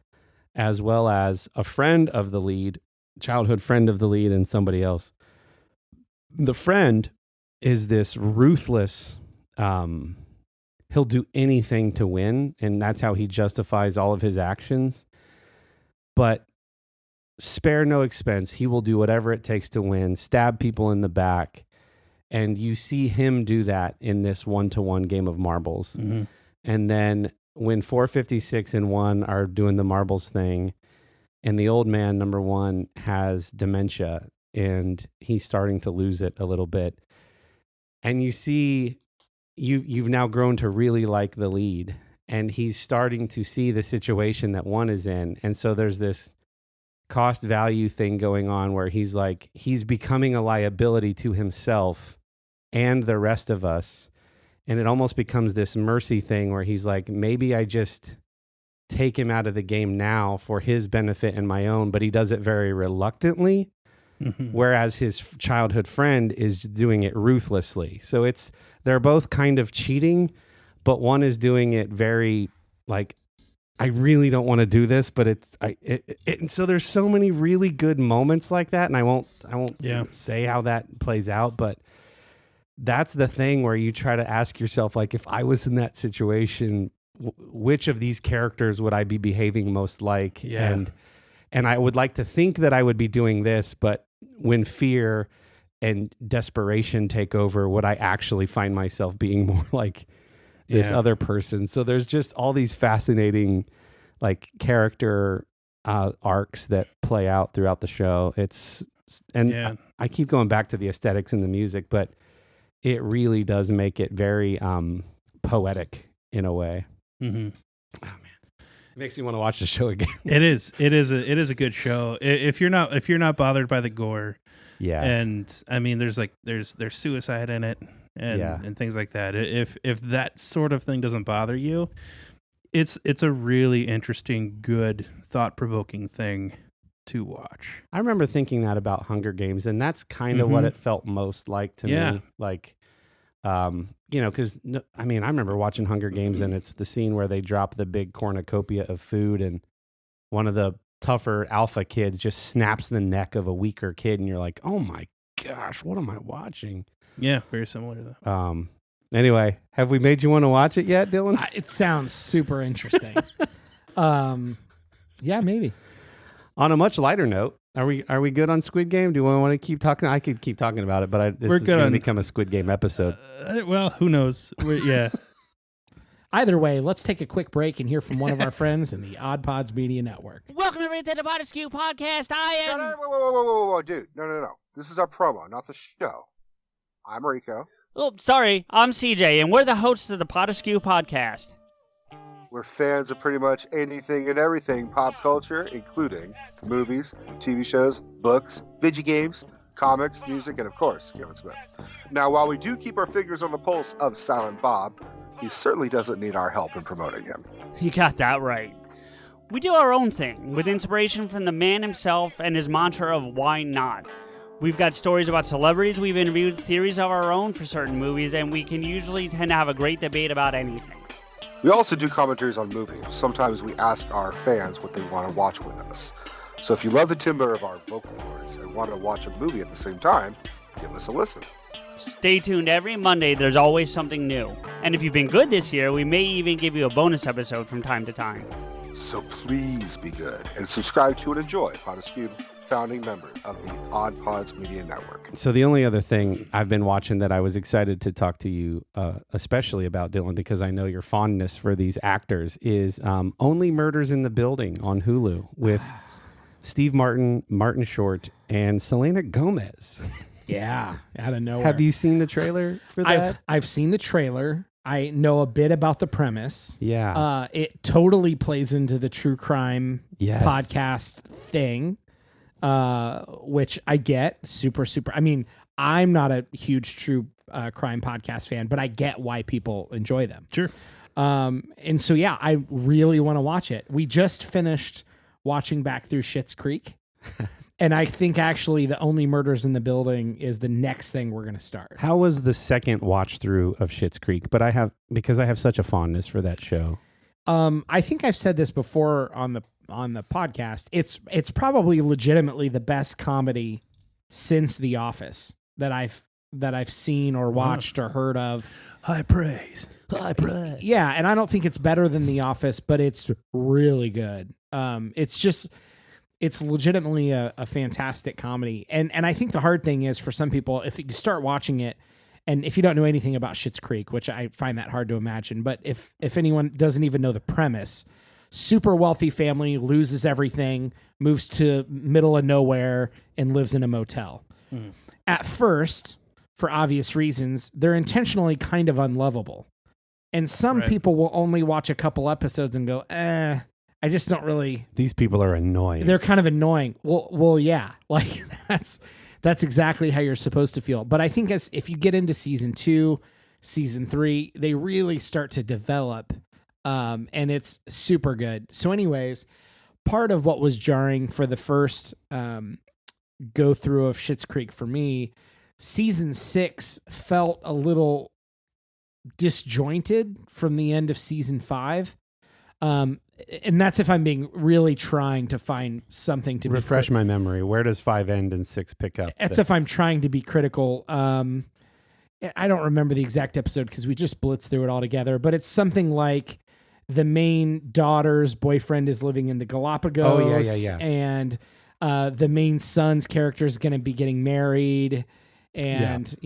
as well as a friend of the lead, childhood friend of the lead, and somebody else. The friend is this ruthless, he'll do anything to win, and that's how he justifies all of his actions. But spare no expense. He will do whatever it takes to win, stab people in the back. And you see him do that in this 1-to-1 game of marbles. Mm-hmm. And then when 456 and 1 are doing the marbles thing, and the old man, number one, has dementia, and he's starting to lose it a little bit. And you see, you've now grown to really like the lead, and he's starting to see the situation that one is in. And so there's this cost value thing going on where he's becoming a liability to himself and the rest of us. And it almost becomes this mercy thing where he's like, maybe I just take him out of the game now for his benefit and my own, but he does it very reluctantly. Mm-hmm. Whereas his childhood friend is doing it ruthlessly. So they're both kind of cheating, but one is doing it very like, I really don't want to do this, but and so there's so many really good moments like that. And I won't say how that plays out, but that's the thing where you try to ask yourself, like, if I was in that situation, which of these characters would I be behaving most like? Yeah. And I would like to think that I would be doing this, but when fear and desperation take over, would I actually find myself being more like this other person? So there's just all these fascinating like character arcs that play out throughout the show. I keep going back to the aesthetics and the music, but it really does make it very poetic in a way. Mm-hmm. Oh man. It makes me want to watch the show again. It is a good show. If you're not bothered by the gore, and I mean, there's suicide in it, and things like that. If that sort of thing doesn't bother you, it's a really interesting, good, thought-provoking thing to watch. I remember thinking that about Hunger Games, and that's kind of what it felt most like to me. Like, because I remember watching Hunger Games, and it's the scene where they drop the big cornucopia of food, and one of the tougher alpha kid just snaps the neck of a weaker kid, and you're like, oh my gosh, what am I watching? Yeah, very similar to that. Anyway, have we made you want to watch it yet, Dillon? It sounds super interesting. Yeah, maybe. On a much lighter note, are we good on Squid Game? Do we want to keep talking? I could keep talking about it, but this We're is good going to on- become a Squid Game episode. Well, who knows? Yeah. Either way, let's take a quick break and hear from one of our friends in the Odd Pods Media Network. Welcome everybody to the Podskew Podcast. I am. Whoa, dude. No. This is our promo, not the show. I'm Rico. Oh, sorry. I'm CJ, and we're the hosts of the Podskew Podcast. We're fans of pretty much anything and everything pop culture, including movies, TV shows, books, video games, comics, music, and of course, Kevin Smith. Now, while we do keep our fingers on the pulse of Silent Bob, he certainly doesn't need our help in promoting him. You got that right. We do our own thing, with inspiration from the man himself and his mantra of why not. We've got stories about celebrities we've interviewed, theories of our own for certain movies, and we can usually tend to have a great debate about anything. We also do commentaries on movies. Sometimes we ask our fans what they want to watch with us. So if you love the timbre of our vocal cords and want to watch a movie at the same time, give us a listen. Stay tuned every Monday, there's always something new. And if you've been good this year, we may even give you a bonus episode from time to time. So please be good and subscribe to and enjoy Podskew, founding member of the Odd Pods Media Network. So the only other thing I've been watching that I was excited to talk to you, especially about, Dillon, because I know your fondness for these actors, is Only Murders in the Building on Hulu with Steve Martin, Martin Short, and Selena Gomez. Yeah, out of nowhere. Have you seen the trailer for that? I've seen the trailer. I know a bit about the premise. Yeah. It totally plays into the true crime Yes. podcast thing, which I get. Super. I mean, I'm not a huge true crime podcast fan, but I get why people enjoy them. Sure. And so, yeah, I really want to watch it. We just finished watching back through Schitt's Creek. And I think actually the Only Murders in the Building is the next thing we're going to start. How was the second watch through of Schitt's Creek? But I have such a fondness for that show. I think I've said this before on the podcast. It's probably legitimately the best comedy since The Office that I've seen or watched or heard of. High praise. Yeah, and I don't think it's better than The Office, but it's really good. It's legitimately a fantastic comedy. And I think the hard thing is for some people, if you start watching it, and if you don't know anything about Schitt's Creek, which I find that hard to imagine, but if anyone doesn't even know the premise, super wealthy family loses everything, moves to middle of nowhere, and lives in a motel. Mm. At first, for obvious reasons, they're intentionally kind of unlovable. And some Right. people will only watch a couple episodes and go, I just don't really. These people are annoying. They're kind of annoying. Well, yeah, like that's exactly how you're supposed to feel. But I think if you get into season 2, season 3, they really start to develop, and it's super good. So, anyways, part of what was jarring for the first go through of Schitt's Creek for me, season 6 felt a little disjointed from the end of season 5. And that's if I'm being really trying to find something to refresh my memory. Where does 5 end and 6 pick up? That's if I'm trying to be critical. I don't remember the exact episode because we just blitzed through it all together, but it's something like the main daughter's boyfriend is living in the Galapagos. Oh, yeah. And the main son's character is going to be getting married. And,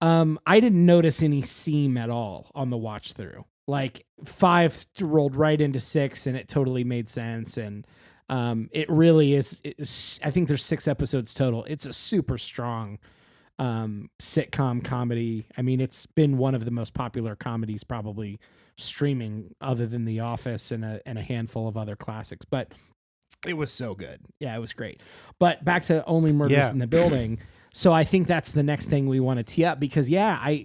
I didn't notice any seam at all on the watch through. Like 5 rolled right into 6 and it totally made sense. And it really is. I think there's 6 episodes total. It's a super strong sitcom comedy. I mean, it's been one of the most popular comedies probably streaming other than The Office and a handful of other classics. But it was so good. Yeah, it was great. But back to Only Murders in the Building. So I think that's the next thing we want to tee up because,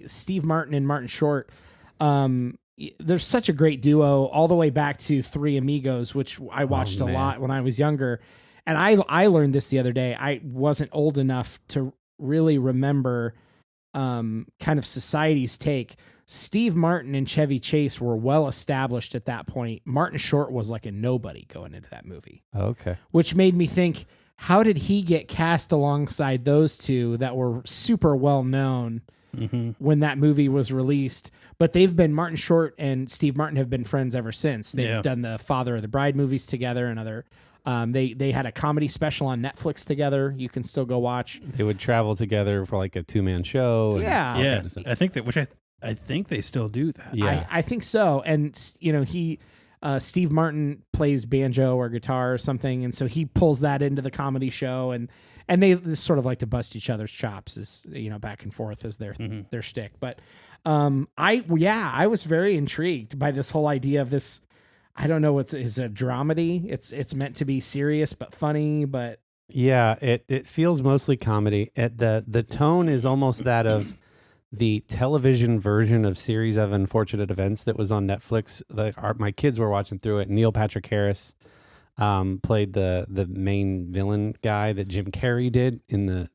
Steve Martin and Martin Short, there's such a great duo all the way back to Three Amigos, which I watched a lot when I was younger. And I learned this the other day. I wasn't old enough to really remember kind of society's take. Steve Martin and Chevy Chase were well established at that point. Martin Short was like a nobody going into that movie, Okay. which made me think, how did he get cast alongside those two that were super well known when that movie was released? But Martin Short and Steve Martin have been friends ever since. They've done the Father of the Bride movies together and other. They had a comedy special on Netflix together. You can still go watch. They would travel together for like a 2-man show. Yeah. Yeah, kind of stuff. I think that, which I think they still do that. Yeah. I think so. And Steve Martin plays banjo or guitar or something, and so he pulls that into the comedy show, and they sort of like to bust each other's chops, as back and forth as their shtick. But I was very intrigued by this whole idea of this. I don't know, it's a dramedy. It's meant to be serious but funny, but Yeah, it feels mostly comedy. The tone is almost that of the television version of Series of Unfortunate Events that was on Netflix. My kids were watching through it. Neil Patrick Harris played the main villain guy that Jim Carrey did in the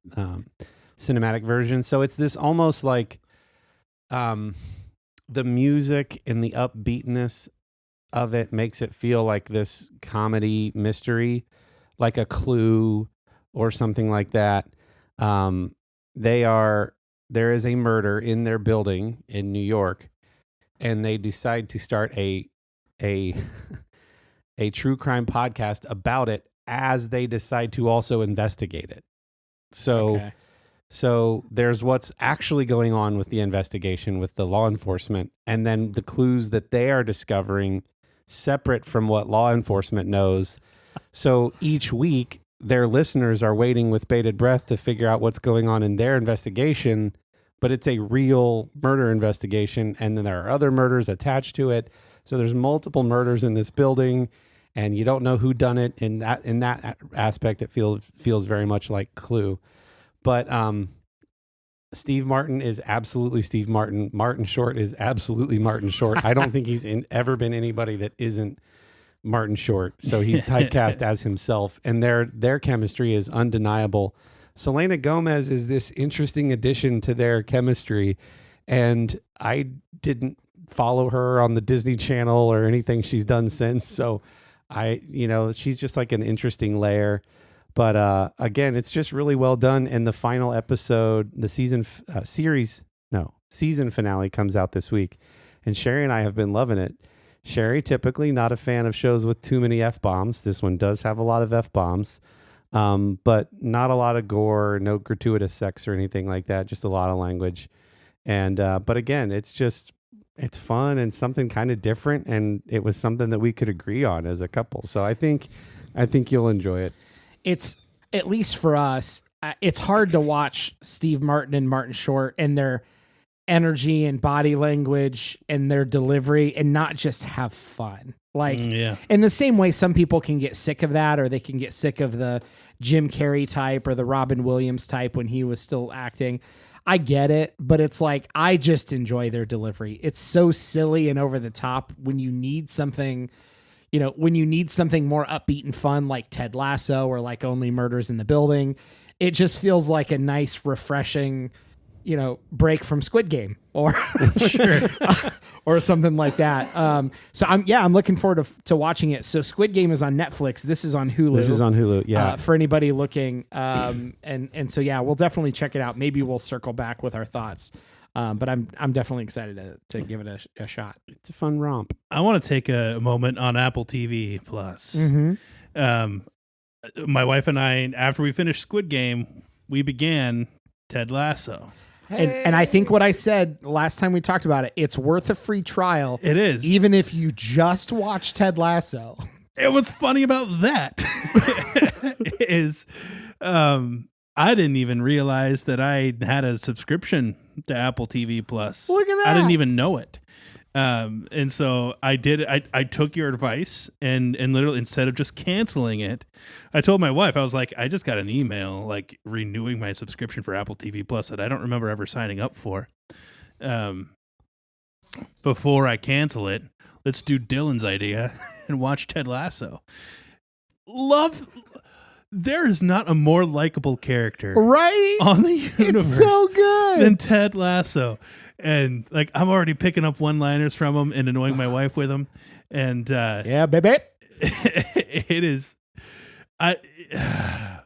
cinematic version. So it's this almost like the music and the upbeatness of it makes it feel like this comedy mystery, like a Clue or something like that. There is a murder in their building in New York, and they decide to start a true crime podcast about it as they decide to also investigate it. So there's what's actually going on with the investigation with the law enforcement, and then the clues that they are discovering separate from what law enforcement knows. So each week, their listeners are waiting with bated breath to figure out what's going on in their investigation, but it's a real murder investigation, and then there are other murders attached to it. So there's multiple murders in this building, and you don't know who done it. In that aspect, it feels very much like Clue. But Steve Martin is absolutely Steve Martin. Martin Short is absolutely Martin Short. I don't think he's ever been anybody that isn't Martin Short. So he's typecast as himself, and their chemistry is undeniable. Selena Gomez is this interesting addition to their chemistry, and I didn't follow her on the Disney Channel or anything she's done since. So she's just like an interesting layer. But again, it's just really well done. And the final episode, the season finale comes out this week. And Sherry and I have been loving it. Sherry, typically not a fan of shows with too many F-bombs. This one does have a lot of F-bombs, but not a lot of gore, no gratuitous sex or anything like that. Just a lot of language. And but again, it's fun and something kind of different. And it was something that we could agree on as a couple. So I think you'll enjoy it. it's, at least for us, it's hard to watch Steve Martin and Martin Short and their energy and body language and their delivery and not just have fun. Like, in the same way, some people can get sick of that, or they can get sick of the Jim Carrey type or the Robin Williams type when he was still acting. I get it, but it's like, I just enjoy their delivery. It's so silly and over the top when you need something, when you need something more upbeat and fun, like Ted Lasso or like Only Murders in the Building. It just feels like a nice, refreshing, break from Squid Game or or something like that. So I'm looking forward to watching it. So Squid Game is on Netflix. This is on Hulu. Yeah. For anybody looking. And so, we'll definitely check it out. Maybe we'll circle back with our thoughts. But I'm definitely excited to give it a shot. It's a fun romp. I want to take a moment on Apple TV Plus. Mm-hmm. My wife and I, after we finished Squid Game, we began Ted Lasso. And I think what I said last time we talked about it, it's worth a free trial. It is. Even if you just watch Ted Lasso. And what's funny about that is I didn't even realize that I had a subscription to Apple TV Plus. Look at that. I didn't even know it. And so I did. I took your advice and literally, instead of just canceling it, I told my wife, I was like, I just got an email like renewing my subscription for Apple TV Plus that I don't remember ever signing up for. Before I cancel it, let's do Dillon's idea and watch Ted Lasso. There is not a more likable character right on the universe it's so good than Ted Lasso. And like I'm already picking up one-liners from him and annoying my wife with them. And Yeah, baby. it is.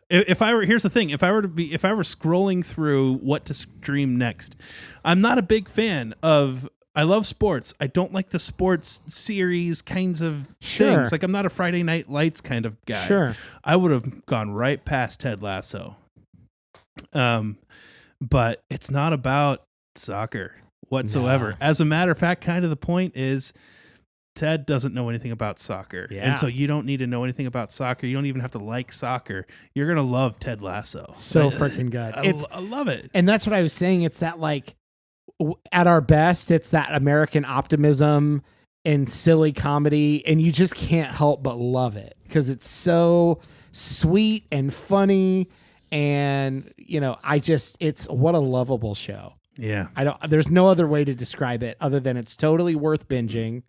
If I were, here's the thing: if I were scrolling through what to stream next, I'm not a big fan of. I love sports. I don't like the sports series kinds of things. Like I'm not a Friday Night Lights kind of guy. Sure. I would have gone right past Ted Lasso. But it's not about soccer whatsoever. No. As a matter of fact, kind of the point is Ted doesn't know anything about soccer. Yeah. And so you don't need to know anything about soccer. You don't even have to like soccer. You're going to love Ted Lasso. So freaking good. I love it. And that's what I was saying. It's that like at our best, it's that American optimism and silly comedy. And you just can't help but love it because it's so sweet and funny. And, you know, it's what a lovable show. Yeah. There's no other way to describe it other than it's totally worth binging.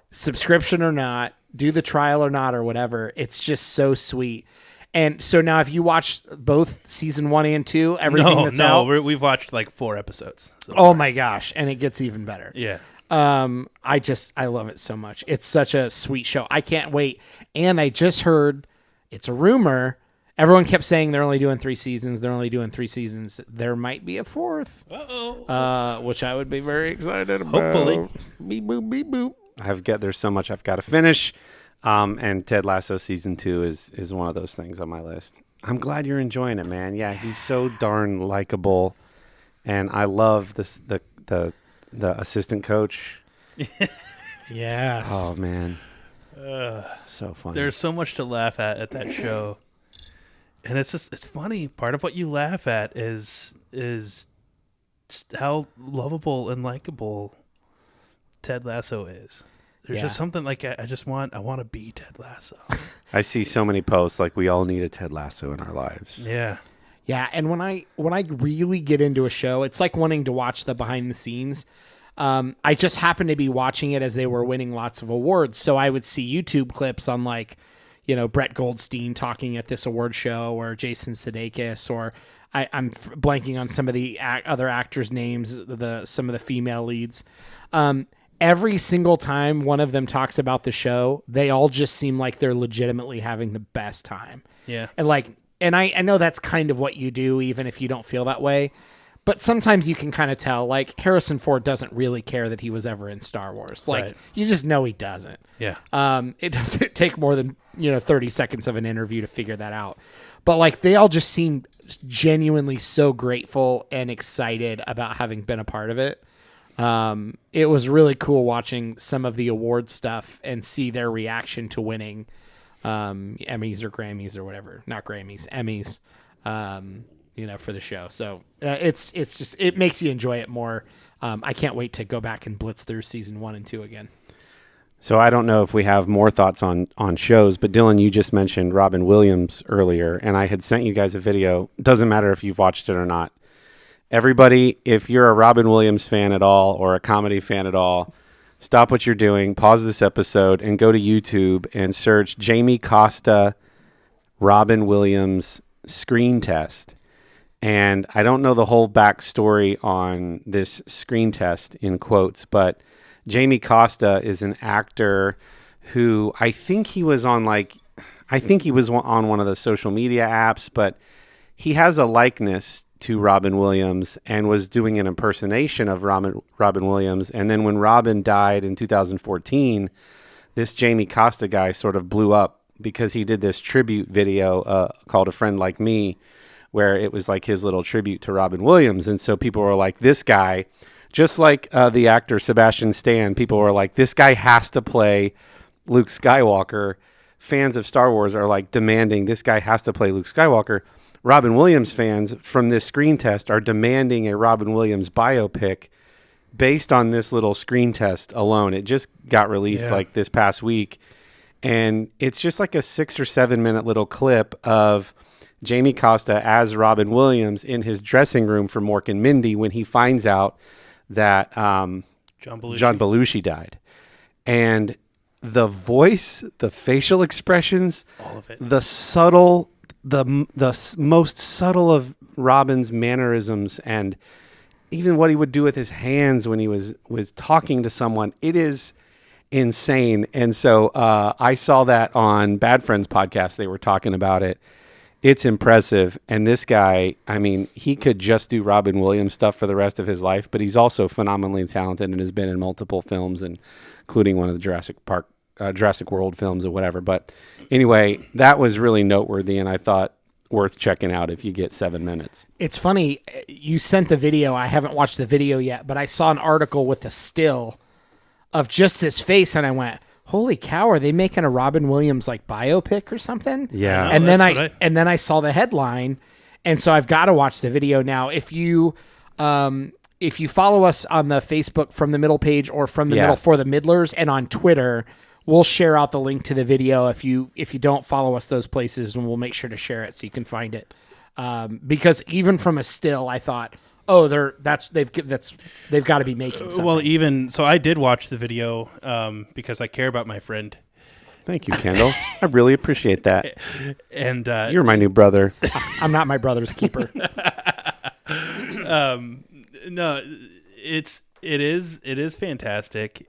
Subscription or not, do the trial or not, or whatever. It's just so sweet. And so now, if you watched both season 1 and 2, everything that's out, we've watched like 4 episodes. So oh my gosh, and it gets even better. Yeah. I love it so much. It's such a sweet show. I can't wait. And I just heard, it's a rumor. Everyone kept saying they're only doing 3 seasons. They're only doing 3 seasons. There might be a 4th. Uh-oh. Which I would be very excited about. Hopefully. Beep boop beep boop. There's so much I've got to finish. And Ted Lasso season 2 is one of those things on my list. I'm glad you're enjoying it, man. Yeah, he's so darn likable, and I love the assistant coach. Yes. Oh man, so funny. There's so much to laugh at that show, and it's funny. Part of what you laugh at is just how lovable and likable Ted Lasso is. There's just something like I want to be Ted Lasso. I see so many posts like we all need a Ted Lasso in our lives. Yeah. Yeah, and when I really get into a show, it's like wanting to watch the behind the scenes. I just happened to be watching it as they were winning lots of awards, so I would see YouTube clips on like, you know, Brett Goldstein talking at this award show, or Jason Sudeikis, or I'm blanking on some of the other actors' names, some of the female leads. Every single time one of them talks about the show, they all just seem like they're legitimately having the best time. Yeah. And I know that's kind of what you do, even if you don't feel that way. But sometimes you can kind of tell, like Harrison Ford doesn't really care that he was ever in Star Wars. Like you just know he doesn't. Yeah. It doesn't take more than 30 seconds of an interview to figure that out. But like they all just seem genuinely so grateful and excited about having been a part of it. It was really cool watching some of the award stuff and see their reaction to winning Emmys or Grammys or whatever. Not Grammys, Emmys. For the show. So it makes you enjoy it more. I can't wait to go back and blitz through season 1 and 2 again. So I don't know if we have more thoughts on shows, but Dillon, you just mentioned Robin Williams earlier, and I had sent you guys a video. Doesn't matter if you've watched it or not. Everybody, if you're a Robin Williams fan at all or a comedy fan at all, stop what you're doing, pause this episode, and go to YouTube and search Jamie Costa Robin Williams screen test. And I don't know the whole backstory on this screen test in quotes, but Jamie Costa is an actor who I think he was on one of the social media apps, but he has a likeness to Robin Williams and was doing an impersonation of Robin Williams. And then when Robin died in 2014, this Jamie Costa guy sort of blew up because he did this tribute video called A Friend Like Me, where it was like his little tribute to Robin Williams. And so people were like, this guy, just like the actor Sebastian Stan, people were like, this guy has to play Luke Skywalker. Fans of Star Wars are like demanding this guy has to play Luke Skywalker. Robin Williams fans from this screen test are demanding a Robin Williams biopic based on this little screen test alone. It just got released like this past week. And it's just like a 6 or 7 minute little clip of Jamie Costa as Robin Williams in his dressing room for Mork and Mindy when he finds out that John Belushi died. And the voice, the facial expressions, all of it, the most subtle of Robin's mannerisms, and even what he would do with his hands when he was talking to someone, it is insane. And so I saw that on Bad Friends podcast. They were talking about it. It's impressive. And this guy, I mean, he could just do Robin Williams stuff for the rest of his life, but he's also phenomenally talented and has been in multiple films, including one of the Jurassic World films or whatever. But anyway, that was really noteworthy, and I thought worth checking out if you get 7 minutes. It's funny. You sent the video. I haven't watched the video yet, but I saw an article with a still of just his face, and I went, holy cow, are they making a Robin Williams like biopic or something? Yeah. And then I saw the headline, and so I've got to watch the video now. If you follow us on the Facebook From the Middle page or From the Middle for the Middlers, and on Twitter, we'll share out the link to the video. If you don't follow us those places, and we'll make sure to share it so you can find it. Because even from a still, I thought, oh, they've got to be making something. Well, so I did watch the video because I care about my friend. Thank you, Kendall. I really appreciate that. And you're my new brother. I'm not my brother's keeper. No, it is fantastic,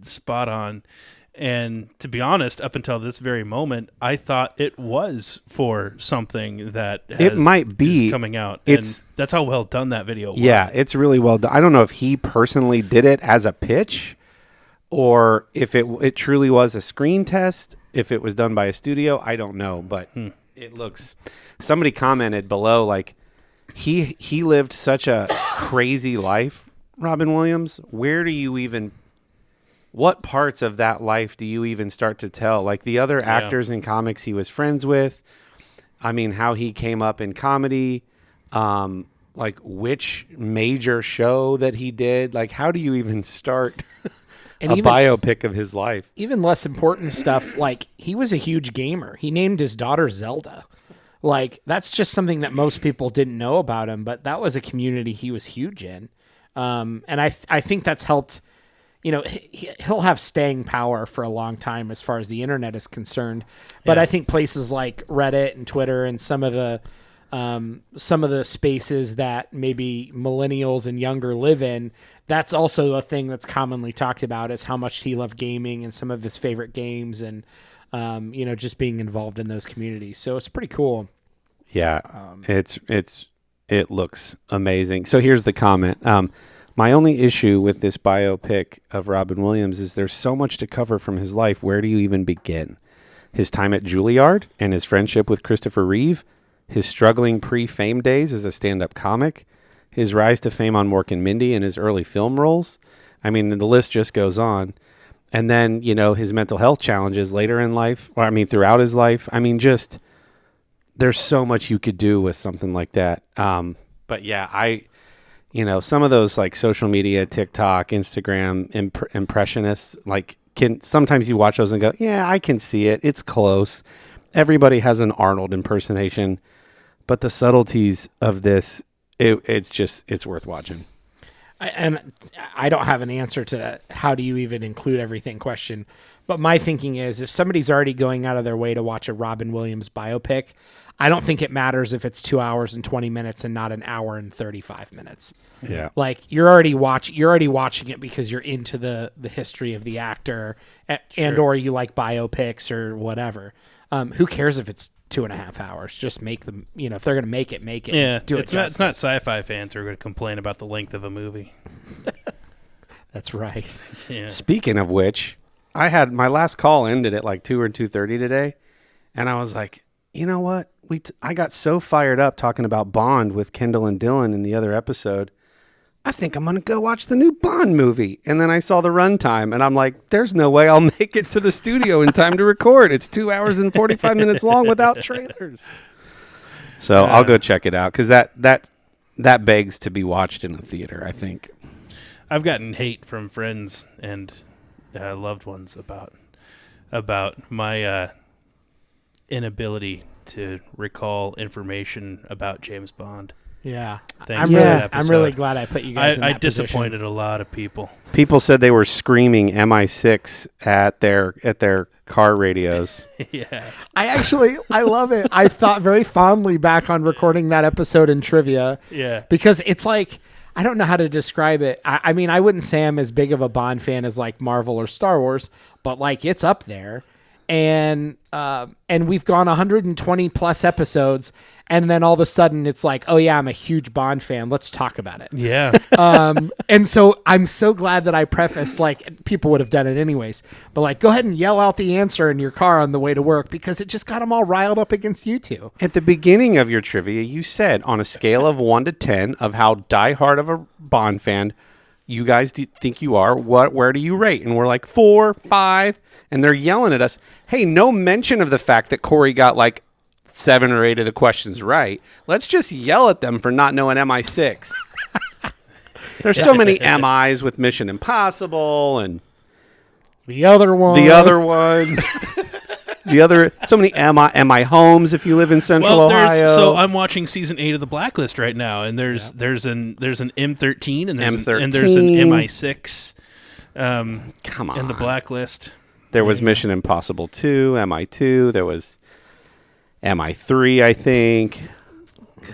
spot on. And to be honest, up until this very moment, I thought it was for something that is coming out. And that's how well done that video was. Yeah, it's really well done. I don't know if he personally did it as a pitch or if it truly was a screen test, if it was done by a studio. I don't know, but it looks... Somebody commented below, like, he lived such a crazy life, Robin Williams. Where do you even... What parts of that life do you even start to tell? Like the other actors in comics he was friends with, I mean, how he came up in comedy, like which major show that he did. Like, how do you even start biopic of his life? Even less important stuff, like he was a huge gamer. He named his daughter Zelda. Like, that's just something that most people didn't know about him, but that was a community he was huge in. And I think that's helped... You know, he'll have staying power for a long time as far as the internet is concerned. But I think places like Reddit and Twitter and some of the spaces that maybe millennials and younger live in, that's also a thing that's commonly talked about, is how much he loved gaming and some of his favorite games, and just being involved in those communities. So it's pretty cool. Yeah, it looks amazing. So here's the comment. My only issue with this biopic of Robin Williams is there's so much to cover from his life. Where do you even begin? His time at Juilliard and his friendship with Christopher Reeve, his struggling pre-fame days as a stand-up comic, his rise to fame on Mork and Mindy and his early film roles. I mean, the list just goes on. And then, his mental health challenges later in life, throughout his life. I mean, just there's so much you could do with something like that. But yeah, some of those like social media, TikTok, Instagram impressionists, like sometimes you watch those and go, yeah, I can see it. It's close. Everybody has an Arnold impersonation, but the subtleties of this, it's worth watching. I don't have an answer to that. How do you even include everything question? But my thinking is, if somebody's already going out of their way to watch a Robin Williams biopic, I don't think it matters if it's 2 hours and 20 minutes and not an hour and 35 minutes. Yeah. Like you're already watching it because you're into the history of the actor and or you like biopics or whatever. Who cares if it's 2.5 hours? Just make them, if they're going to make it. Yeah. Do it. It's not sci-fi fans who are going to complain about the length of a movie. That's right. Yeah. Speaking of which, I had my last call ended at like 2 or 2:30 today. And I was like, you know what? I got so fired up talking about Bond with Kendall and Dillon in the other episode. I think I'm going to go watch the new Bond movie. And then I saw the runtime and I'm like, there's no way I'll make it to the studio in time to record. It's 2 hours and 45 minutes long without trailers. So I'll go check it out because that begs to be watched in a theater, I think. I've gotten hate from friends and loved ones about my inability to recall information about James Bond. Yeah. Thanks for that episode. I'm really glad I put you guys in that position. I disappointed a lot of people. People said they were screaming MI6 at their car radios. Yeah. I love it. I thought very fondly back on recording that episode in trivia. Yeah. Because it's like, I don't know how to describe it. I mean, I wouldn't say I'm as big of a Bond fan as like Marvel or Star Wars, but like it's up there. And we've gone 120 plus episodes, and then all of a sudden it's like, oh yeah, I'm a huge Bond fan. Let's talk about it. Yeah. And so I'm so glad that I prefaced, like, people would have done it anyways, but like, go ahead and yell out the answer in your car on the way to work, because it just got them all riled up against you two. At the beginning of your trivia, you said on a scale of 1 to 10 of how diehard of a Bond fan you guys think you are, where do you rate? And we're like 4, 5, and they're yelling at us. Hey, no mention of the fact that Corey got like 7 or 8 of the questions right. Let's just yell at them for not knowing MI6. There's so many MIs with Mission Impossible and The other one. So many MI homes if you live in Central Ohio. So I'm watching season 8 of The Blacklist right now, and there's an M13 and there's an MI6. Come on. In The Blacklist. There was Mission Impossible 2, MI2. There was MI3, I think.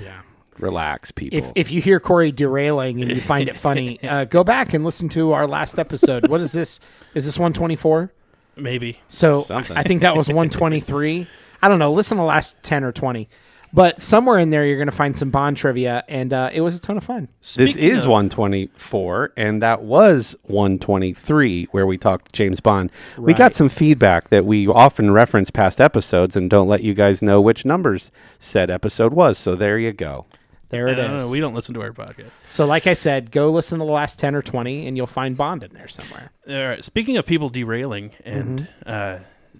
Yeah. Relax, people. If you hear Corey derailing and you find it funny, go back and listen to our last episode. What is this? Is this 124? Maybe. So Something. I think that was 123. I don't know. Listen to the last 10 or 20. But somewhere in there, you're going to find some Bond trivia, and it was a ton of fun. This is 124, and that was 123, where we talked James Bond. We Right. got some feedback that we often reference past episodes and don't let you guys know which numbers said episode was. So there you go. There it No, is. we don't listen to our podcast. So like I said, go listen to the last 10 or 20, and you'll find Bond in there somewhere. All right. Speaking of people derailing, and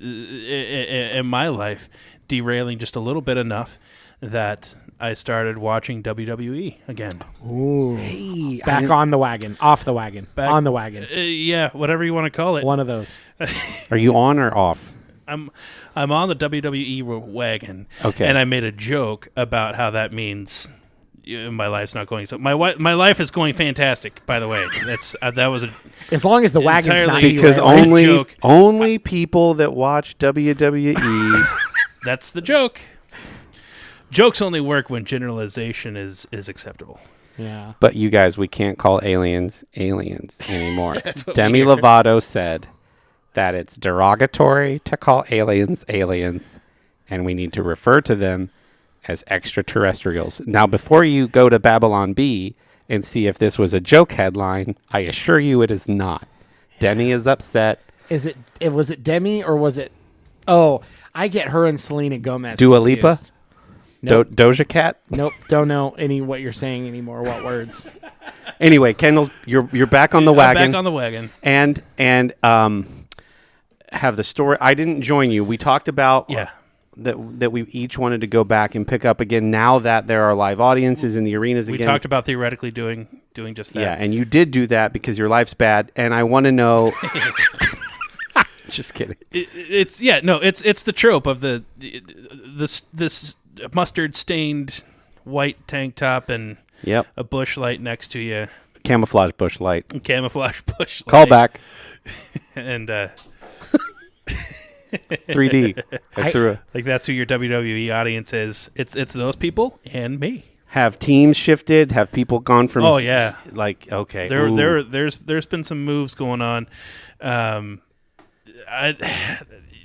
in my life, derailing just a little bit enough that I started watching WWE again. Ooh. Hey, Back on the wagon. Off the wagon. Back- on the wagon. Yeah, whatever you want to call it. One of those. Are you on or off? I'm on the WWE wagon. Okay. And I made a joke about how that means my life's not going so. My life is going fantastic. By the way, that was a As long as the wagon's not Entirely- Because derailing. joke. only people that watch WWE. that's the joke. Jokes only work when generalization is acceptable. Yeah. But you guys, we can't call aliens anymore. That's what Demi we heard. Lovato said that it's derogatory to call aliens, and we need to refer to them as extraterrestrials. Now, before you go to Babylon B and see if this was a joke headline, I assure you it is not. Demi is upset. Was it Demi or was it? Oh, I get her and Selena Gomez. Dua Lipa? confused. Nope. Doja Cat? Nope. Don't know what you're saying anymore. What words? Anyway, Kendall, you're back on the I'm wagon. back on the wagon. and have the story. I didn't join you. We talked about Yeah. that we each wanted to go back and pick up again now that there are live audiences in the arenas We again. talked about theoretically doing just that. Yeah, and you did do that because your life's bad, and I want to know. Just kidding. It's the trope of this mustard stained white tank top and Yep, a bush light next to you, camouflage bush light. camouflage bush light. Call back. And 3D. I threw a, like that's who your WWE audience is. It's those people and me. have teams shifted? Have people gone from? Oh yeah, Like okay. ooh. there's been some moves going on.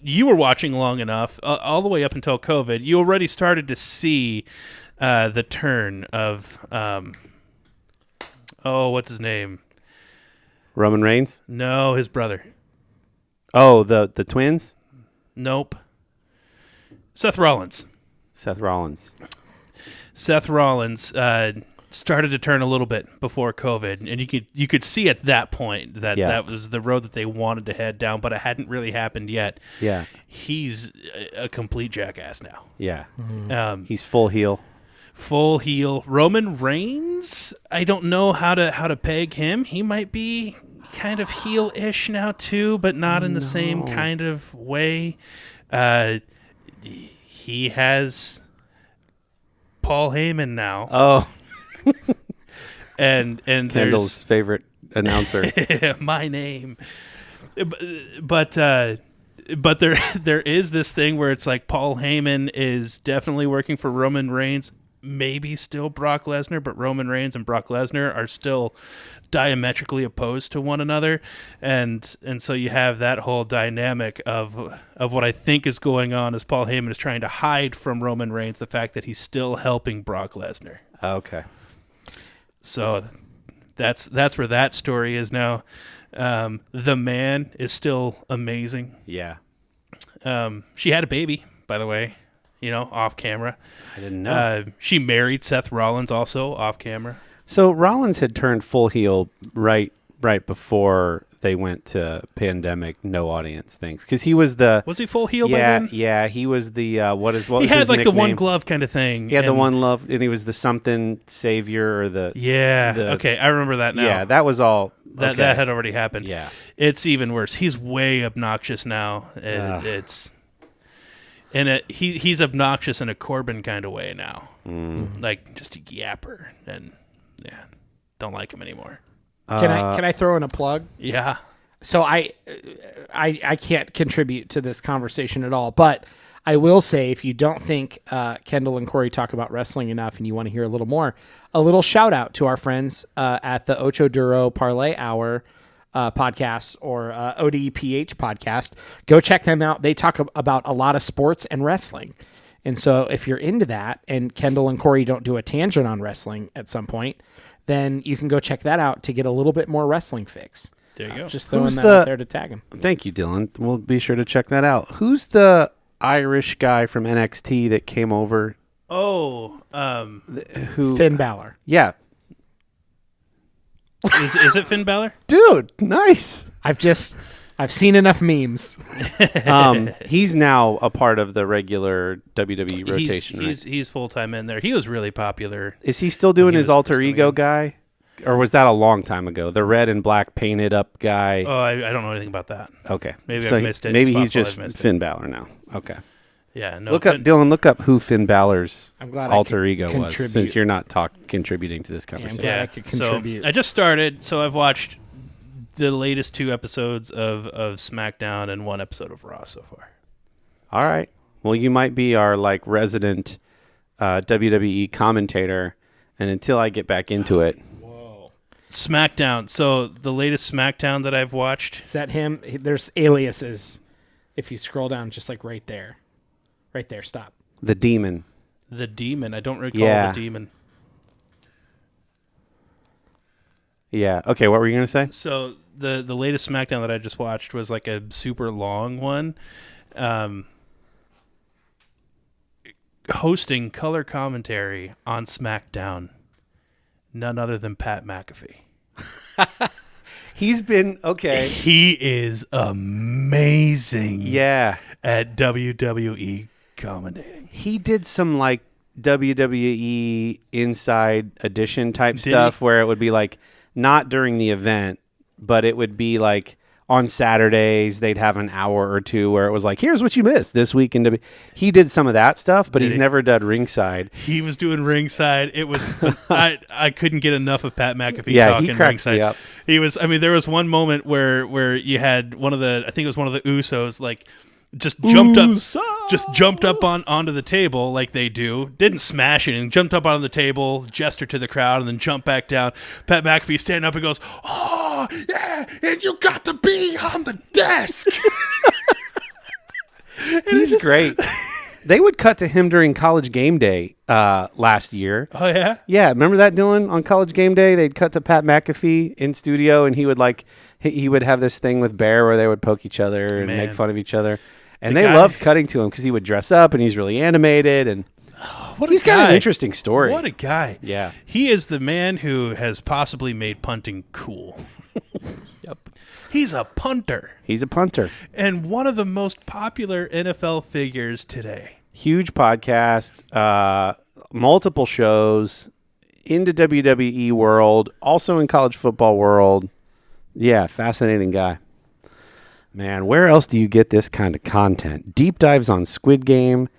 You were watching long enough, all the way up until COVID. You already started to see the turn of what's his name? Roman Reigns. No, his brother. Oh, the twins. Nope. Seth Rollins. Seth Rollins. Seth Rollins started to turn a little bit before COVID, and you could see at that point that Yeah. that was the road that they wanted to head down, but it hadn't really happened yet. Yeah. He's a complete jackass now. Yeah. Um, He's full heel. full heel. Roman Reigns, I don't know how to peg him. He might be kind of heel-ish now too, but not in the same kind of way. He has Paul Heyman now, Oh, and Kendall's favorite announcer. there's my name, but there is this thing where it's like Paul Heyman is definitely working for Roman Reigns. maybe still Brock Lesnar, but Roman Reigns and Brock Lesnar are still diametrically opposed to one another, and so you have that whole dynamic of what I think is going on as Paul Heyman is trying to hide from Roman Reigns the fact that he's still helping Brock Lesnar. Okay. So that's where that story is now. The man is still amazing. Yeah. She had a baby, by the way, off camera. I didn't know. She married Seth Rollins also off camera. So Rollins had turned full heel right before they went to pandemic no audience things, because he was he full heel by then? Yeah, he was the He was had his like nickname? the one glove kind of thing. He had the one love, and he was the something savior or the okay, I remember that now. Yeah, that was all. That had already happened. Yeah, it's even worse. He's way obnoxious now. He's obnoxious in a Corbin kind of way now, like just a yapper, and don't like him anymore. Can I throw in a plug? Yeah. So I can't contribute to this conversation at all, but I will say, if you don't think Kendall and Corey talk about wrestling enough and you want to hear a little more, a little shout out to our friends at the Ocho Duro Parlay Hour podcast or ODPH podcast. Go check them out. They talk about a lot of sports and wrestling. And so if you're into that and Kendall and Corey don't do a tangent on wrestling at some point, then you can go check that out to get a little bit more wrestling fix. There you go. Just throwing that out there to tag him. Thank you, Dillon. We'll be sure to check that out. Who's the Irish guy from NXT that came over? Oh, Who? Finn Balor. Yeah. Is it Finn Balor? Dude, nice. I've seen enough memes. He's now a part of the regular WWE rotation. He's full time in there. He was really popular. Is he still doing he his was alter first coming ego in. guy? Or was that a long time ago? The red and black painted up guy. Oh, I don't know anything about that. Okay. Maybe So I've missed it. Maybe It's he's possible just I've missed it. Finn Balor now. Okay. Yeah. No. Look up, Dillon, look up who Finn Balor's I'm glad alter I could ego was, contribute. since you're not contributing to this I'm conversation. glad I could contribute. So I just started, so I've watched the latest 2 episodes of SmackDown and 1 episode of Raw so far. All right. Well, you might be our resident WWE commentator, and until I get back into it. SmackDown. So the latest SmackDown that I've watched. Is that him? There's aliases. If you scroll down, just like right there. Right there. Stop. The Demon. The Demon. I don't recall Yeah. the Demon. Yeah. Okay, what were you going to say? So the latest SmackDown that I just watched was like a super long one. Hosting color commentary on SmackDown. None other than Pat McAfee. He's been, okay. He is amazing. Yeah. At WWE commentating. He did some WWE Inside Edition type Did stuff he? where it would be not during the event, but it would be on Saturdays they'd have an hour or two where it was here's what you missed this week in WWE. He did some of that stuff, but Did he's he? never done ringside. He was doing ringside. It was I couldn't get enough of Pat McAfee Yeah, talking he cracks ringside. me up. He was. I mean, there was one moment where you had one of the Usos just jumped up onto the table like they do. Didn't smash it and jumped up onto the table, gestured to the crowd, and then jumped back down. Pat McAfee standing up and goes, "Oh yeah, and you got to be on the desk." He's great. They would cut to him during College Game Day last year. Oh yeah. Yeah, remember that, Dillon? On College Game Day, they'd cut to Pat McAfee in studio, and he would he would have this thing with Bear where they would poke each other and Man. make fun of each other. And The they guy- loved cutting to him because he would dress up and he's really animated, and he's got an interesting story. What a guy. Yeah. He is the man who has possibly made punting cool. Yep. He's a punter He's a punter. and one of the most popular NFL figures today. Huge podcast, multiple shows, into WWE world, also in college football world. Yeah, fascinating guy. Man, where else do you get this kind of content? Deep dives on Squid Game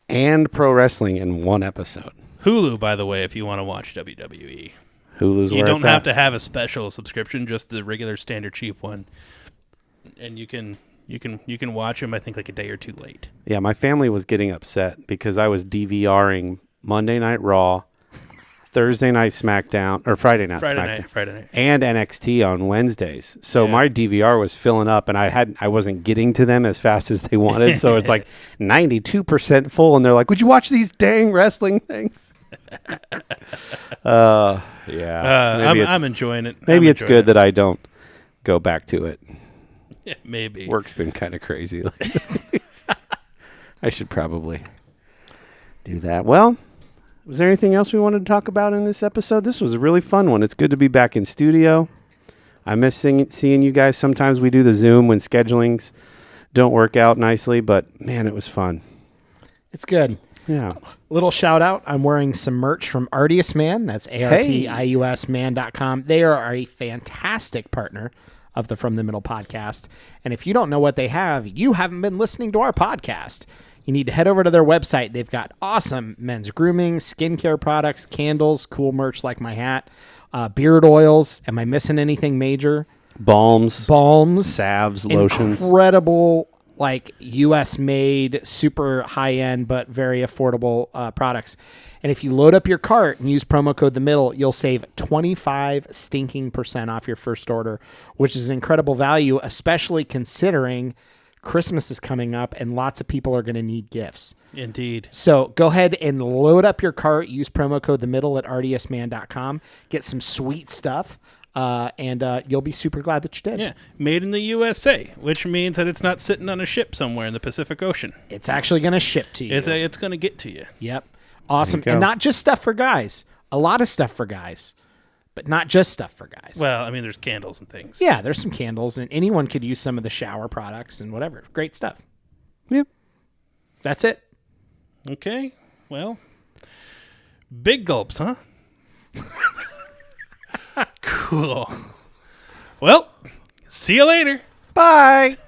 and pro wrestling in one episode. Hulu, by the way, if you want to watch WWE. Hulu's You where don't it's have at. to have a special subscription, just the regular standard cheap one. And you can watch them, I think, a day or two late. Yeah, my family was getting upset because I was DVRing Monday Night Raw, Thursday Night SmackDown, or Friday Night SmackDown, Friday night. and NXT on Wednesdays. So my DVR was filling up, and I wasn't getting to them as fast as they wanted. So it's like 92% full, and they're like, "Would you watch these dang wrestling things?" I'm enjoying it. Maybe it's good that I don't go back to it. Yeah, maybe. Work's been kind of crazy lately. I should probably do that. Well, was there anything else we wanted to talk about in this episode? This was a really fun one. It's good to be back in studio. I miss seeing you guys. Sometimes we do the Zoom when schedulings don't work out nicely, but man, it was fun. It's good. Yeah. Little shout out. I'm wearing some merch from Artius Man. That's ARTIUSman.com. They are a fantastic partner of the From the Middle podcast. And if you don't know what they have, you haven't been listening to our podcast. You need to head over to their website. They've got awesome men's grooming, skincare products, candles, cool merch like my hat, beard oils. Am I missing anything major? Balms, salves, lotions. Incredible, like U.S. made, super high end, but very affordable products. And if you load up your cart and use promo code The Middle, you'll save 25% off your first order, which is an incredible value, especially considering Christmas is coming up and lots of people are going to need gifts. Indeed. So go ahead and load up your cart. Use promo code The Middle at artiusman.com. Get some sweet stuff. And you'll be super glad that you did. Yeah, made in the USA, which means that it's not sitting on a ship somewhere in the Pacific Ocean. It's actually going to ship to you. It's going to get to you. Yep. Awesome. And not just stuff for guys. A lot of stuff for guys, but not just stuff for guys. Well, I mean, there's candles and things. Yeah, there's some candles, and anyone could use some of the shower products and whatever. Great stuff. Yep. That's it. Okay. Well, big gulps, huh? Cool. Well, see you later. Bye.